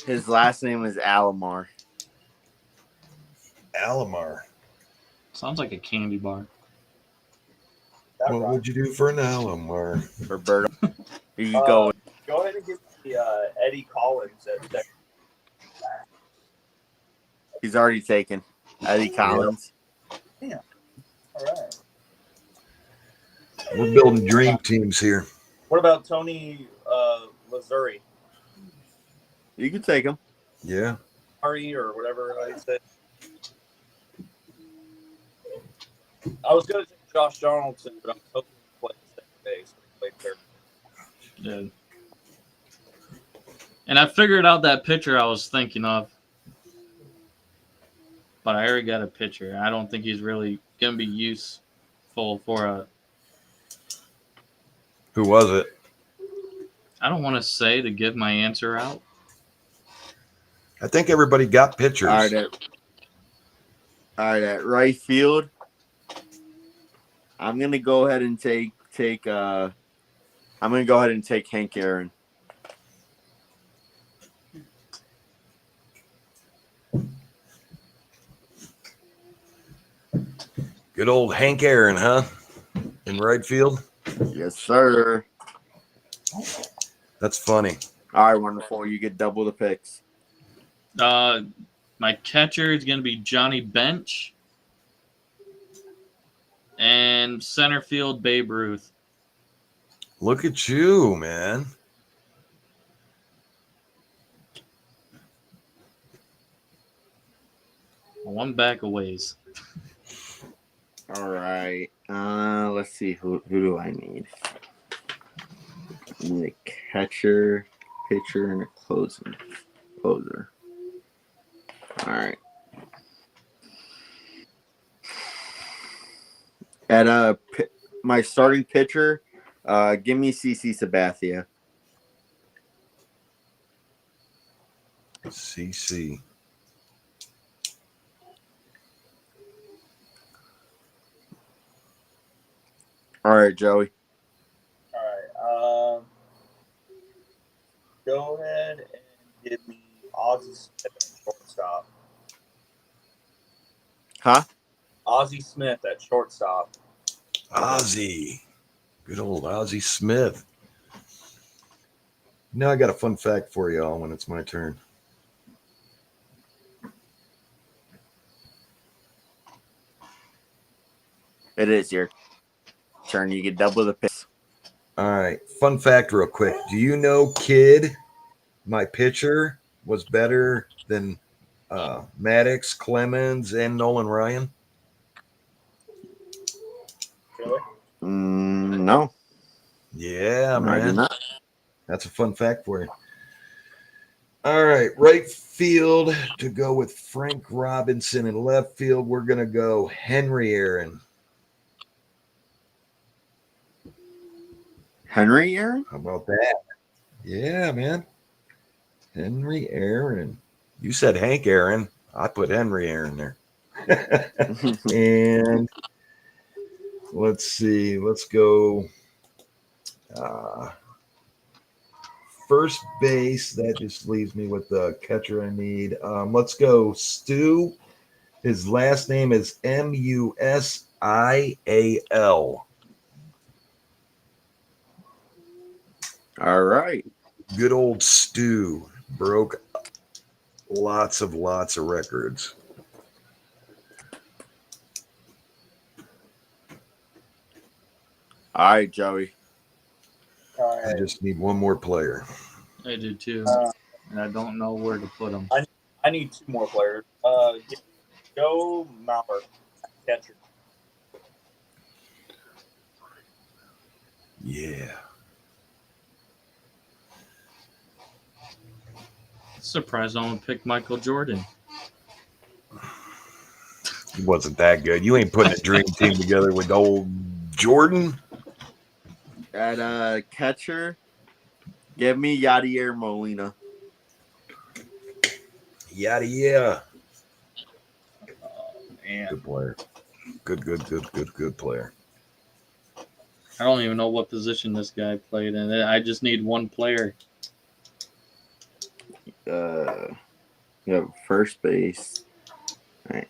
His last name is Alomar. Alomar. Sounds like a candy bar. That What right. would you do for an Alomar? Roberto. You can go. Go ahead and give me Eddie Collins at second. He's already taken. Eddie Collins. All right. We're building dream teams here. What about Tony Lazuri? You can take him. Yeah. Ari or whatever I said. I was going to take Josh Donaldson, but I'm hoping he plays second base. He played third. Yeah. And I figured out that pitcher I was thinking of. But I already got a pitcher. I don't think he's really going to be useful for a. Who was it? I don't want to say to give my answer out. I think everybody got pitchers. All right, at right field, I'm gonna go ahead and take Hank Aaron. Good old Hank Aaron, huh? In right field. Yes, sir. That's funny. All right, wonderful. You get double the picks. My catcher is going to be Johnny Bench. And center field, Babe Ruth. Look at you, man. One back a ways. All right. Let's see. Who do I need? I need a catcher, pitcher, and a closer. All right. At my starting pitcher, give me CC Sabathia. CC. All right, Joey. All right. Go ahead and give me Ozzie Smith at shortstop. Huh? Ozzie Smith at shortstop. Ozzie. Good old Ozzie Smith. Now I got a fun fact for y'all when it's my turn. It is your turn. You get double the picks. All right. Fun fact real quick. Do you know, kid, my pitcher was better than Maddox, Clemens, and Nolan Ryan? Really? No. Yeah, I did man. not. That's a fun fact for you. All right. Right field to go with Frank Robinson. And left field, we're going to go Henry Aaron. Henry Aaron? How about that? Yeah, man. Henry Aaron. You said Hank Aaron. I put Henry Aaron there. And let's see. Let's go. First base. That just leaves me with the catcher I need. Let's go Stu. His last name is Musial. All right. Good old Stu. Broke lots of records. All right, Joey. All I right. just need one more player. I do too. And I don't know where to put them. I need two more players. Joe Mauer, catcher. Yeah. Surprised no one picked Michael Jordan. He wasn't that good. You ain't putting a dream team together with old Jordan. At catcher, give me Yadier Molina. Yeah. And Good player. Good player. I don't even know what position this guy played in. I just need one player. You have first base. All right.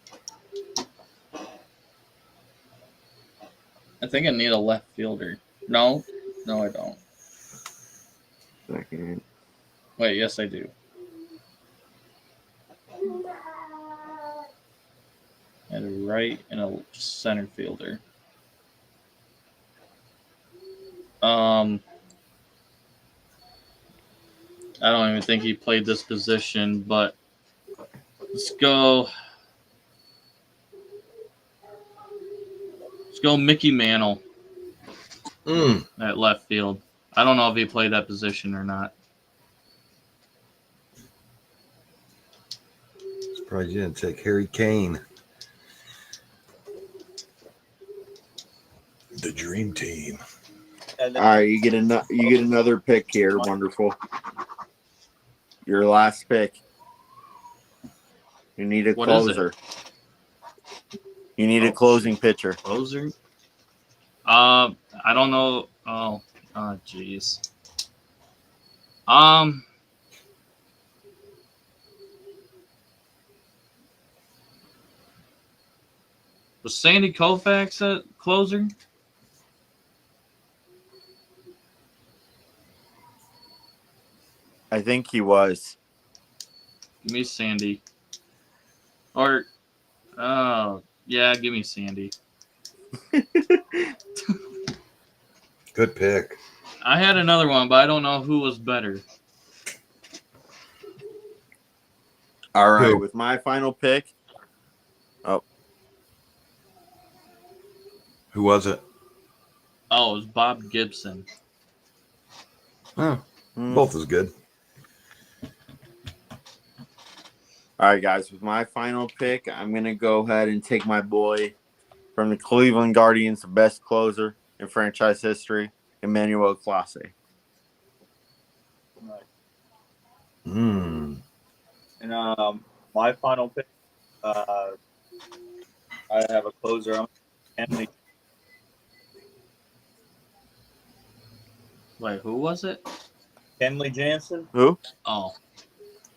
I think I need a left fielder. No, I don't. Second. Wait, yes, I do. And a right and a center fielder. I don't even think he played this position, but let's go. Let's go Mickey Mantle at left field. I don't know if he played that position or not. Surprised you didn't take Harry Kane. The dream team. And All then right, you get another pick here. Wonderful. Your last pick. You need a What is it? closer. You need a Oh, closing pitcher. Closer? I don't know. Oh, jeez. Was Sandy Koufax a closer? I think he was. Give me Sandy. Or, oh, yeah, give me Sandy. Good pick. I had another one, but I don't know who was better. All right, Who? with my final pick. Who was it? Oh, it was Bob Gibson. Oh, Hmm. both is good. All right, guys, with my final pick, I'm going to go ahead and take my boy from the Cleveland Guardians, the best closer in franchise history, Emmanuel Clase. Hmm. And my final pick, I have a closer. I'm Kenley. Wait, who was it? Kenley Jansen. Who? Oh,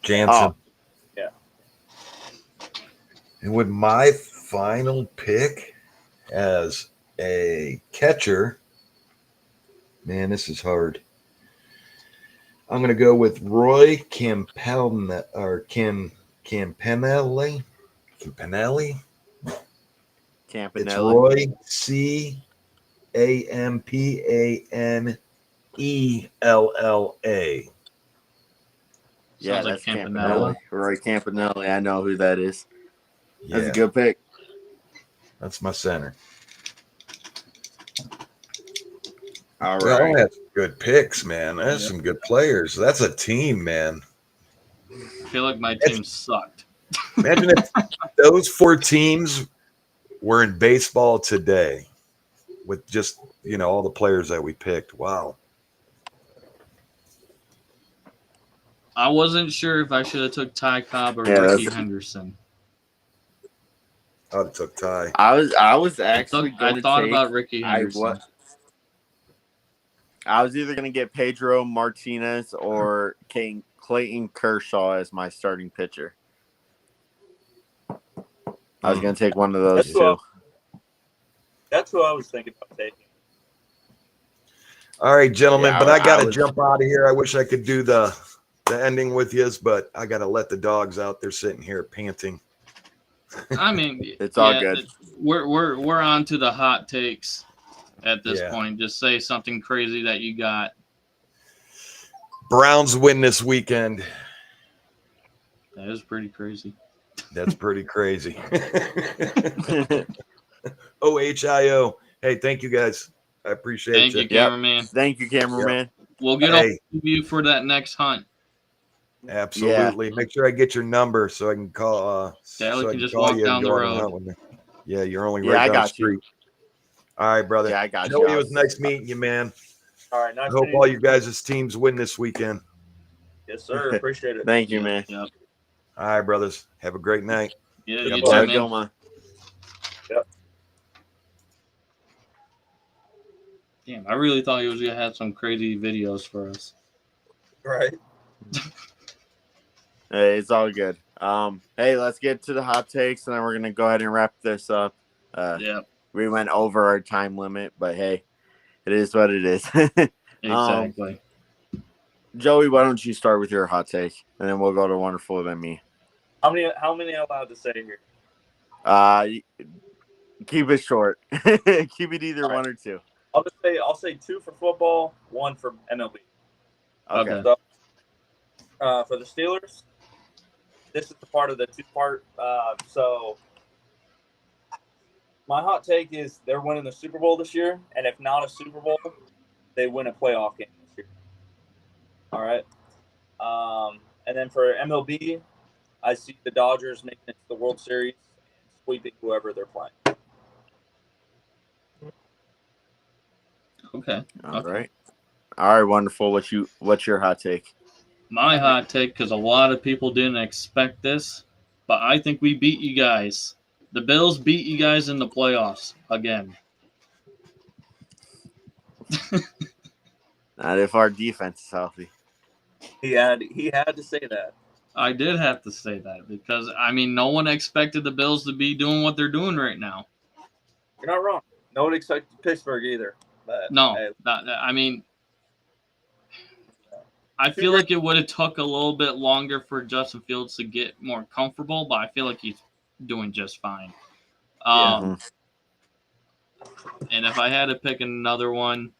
Jansen. Oh. Yeah. And with my final pick as a catcher, man, this is hard. I'm going to go with Roy Campanelli. Campanelli. It's Campanelli. Roy Campanella. Yeah, sounds like that's Campanella. Campanelli. Roy Campanelli. I know who that is. That's Yeah, a good pick. that's my center. All Well, right. that's good picks, man. That's Yeah. some good players. That's a team, man. I feel like my team sucked. Imagine if those 4 teams were in baseball today with just, all the players that we picked. Wow. I wasn't sure if I should have took Ty Cobb or Yeah, Ricky that's- Henderson. I would have took Ty. I was actually I going to thought take. about Ricky Henderson. I was either going to get Pedro Martinez or Clayton Kershaw as my starting pitcher. I was going to take one of those two. That's who I was thinking about taking. All right, gentlemen, Yeah, but I got to was- jump out of here. I wish I could do the ending with you, but I got to let the dogs out. They're sitting here panting. I mean, It's all good. We're on to the hot takes at this Yeah. point. Just say something crazy that you got. Browns win this weekend. That is pretty crazy. That's pretty crazy. OHIO. Hey, thank you guys. I appreciate Thank you. you, cameraman. Thank you, cameraman. We'll get Hey. a you for that next hunt. Absolutely. Make sure I get your number so I can call. Dally so I can just call walk you and down the go on a road. hunt with me. Yeah, you're only Yeah, right I down the got you. street. All right, brother. Yeah, I got Joey, you. it was nice meeting you, man. All right, I nice. hope all you guys' teams win this weekend. Yes, sir. Appreciate it. Thank you, man. Yep. All right, brothers. Have a great night. Yeah, Yeah, you bye. too, Have a man. good one. Damn, I really thought he was gonna have some crazy videos for us. Right. Hey, it's all good. Hey, let's get to the hot takes, and then we're gonna go ahead and wrap this up. Yeah, We went over our time limit, but hey, it is what it is. exactly. Joey, why don't you start with your hot take, and then we'll go to Wonderful Than Me. How many am I allowed to say here? Keep it short. Keep it either one or two. I'll say 2 for football, 1 for MLB. Okay. Okay. So, for the Steelers, this is the part of the 2-part. So my hot take is they're winning the Super Bowl this year, and if not a Super Bowl, they win a playoff game this year. All right. And then for MLB, I see the Dodgers making it to the World Series and sweeping whoever they're playing. Okay. All Okay. right. All right, Wonderful. What's your hot take? My hot take, because a lot of people didn't expect this. but I think we beat you guys. The Bills beat you guys in the playoffs again. Not if our defense is healthy. He had to say that. I did have to say that because, I mean, no one expected the Bills to be doing what they're doing right now. You're not wrong. No one expected Pittsburgh either. But No, hey, I mean, I feel like it would have took a little bit longer for Justin Fields to get more comfortable, but I feel like he's doing just fine. Mhm. And if I had to pick another one,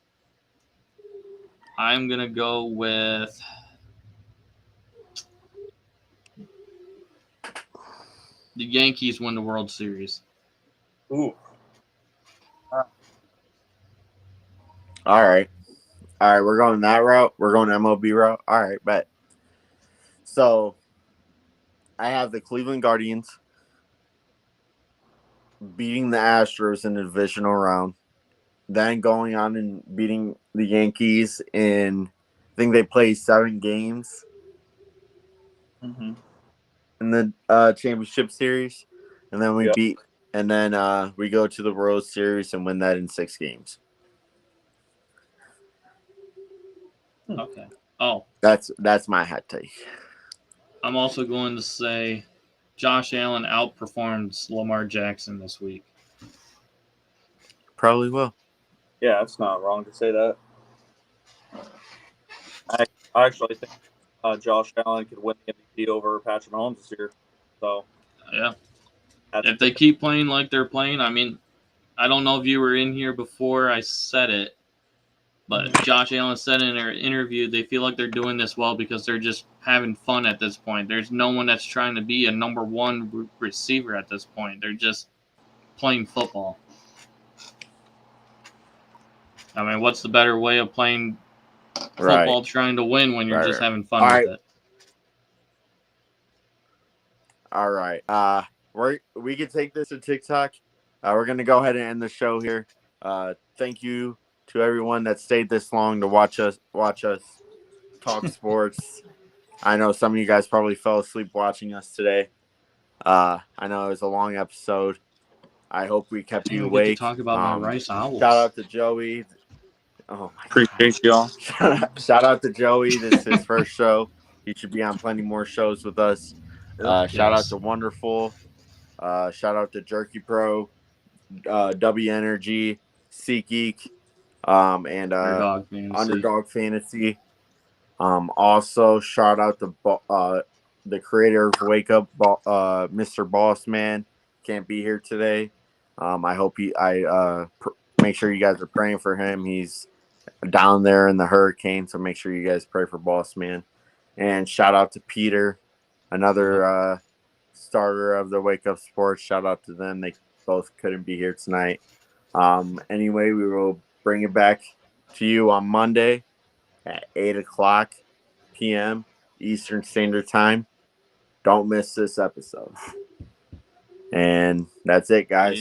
I'm going to go with the Yankees win the World Series. ooh, All right. We're going that route. We're going MLB route. All right, bet. So I have the Cleveland Guardians beating the Astros in the divisional round, then going on and beating the Yankees in, I think they play 7 games mm-hmm. in the championship series, and then we Yep. beat, and then we go to the World Series and win that in 6 games. Okay. Oh, That's my hot take. I'm also going to say Josh Allen outperforms Lamar Jackson this week. Probably will. Yeah, it's not wrong to say that. I actually think Josh Allen could win the MVP over Patrick Mahomes this year. So Yeah. that's If they keep playing like they're playing, I mean, I don't know if you were in here before I said it, but Josh Allen said in their interview they feel like they're doing this well because they're just having fun at this point. There's no one that's trying to be a number one receiver at this point. They're just playing football. I mean, what's the better way of playing football trying to win when you're just having fun with it? All right. We can take this to TikTok. We're gonna go ahead and end the show here. Thank you to everyone that stayed this long to watch us talk sports. I know some of you guys probably fell asleep watching us today. I know it was a long episode. I hope we kept you Didn't get to awake. talk about my Rice Owls. Shout out to Joey. Oh my appreciate y'all. Shout out to Joey. This is his first show. He should be on plenty more shows with us. Shout out to Wonderful. Shout out to Jerky Pro, W Energy, SeatGeek, and Underdog Fantasy. Also, shout out to the creator of Wake Up, Mr. Boss Man. Can't be here today. I hope make sure you guys are praying for him. He's down there in the hurricane, so make sure you guys pray for Boss Man. And shout out to Peter, another starter of the Wake Up Sports. Shout out to them. They both couldn't be here tonight. Anyway, we will bring it back to you on Monday at 8:00 p.m. Eastern Standard Time. Don't miss this episode. And that's it, guys.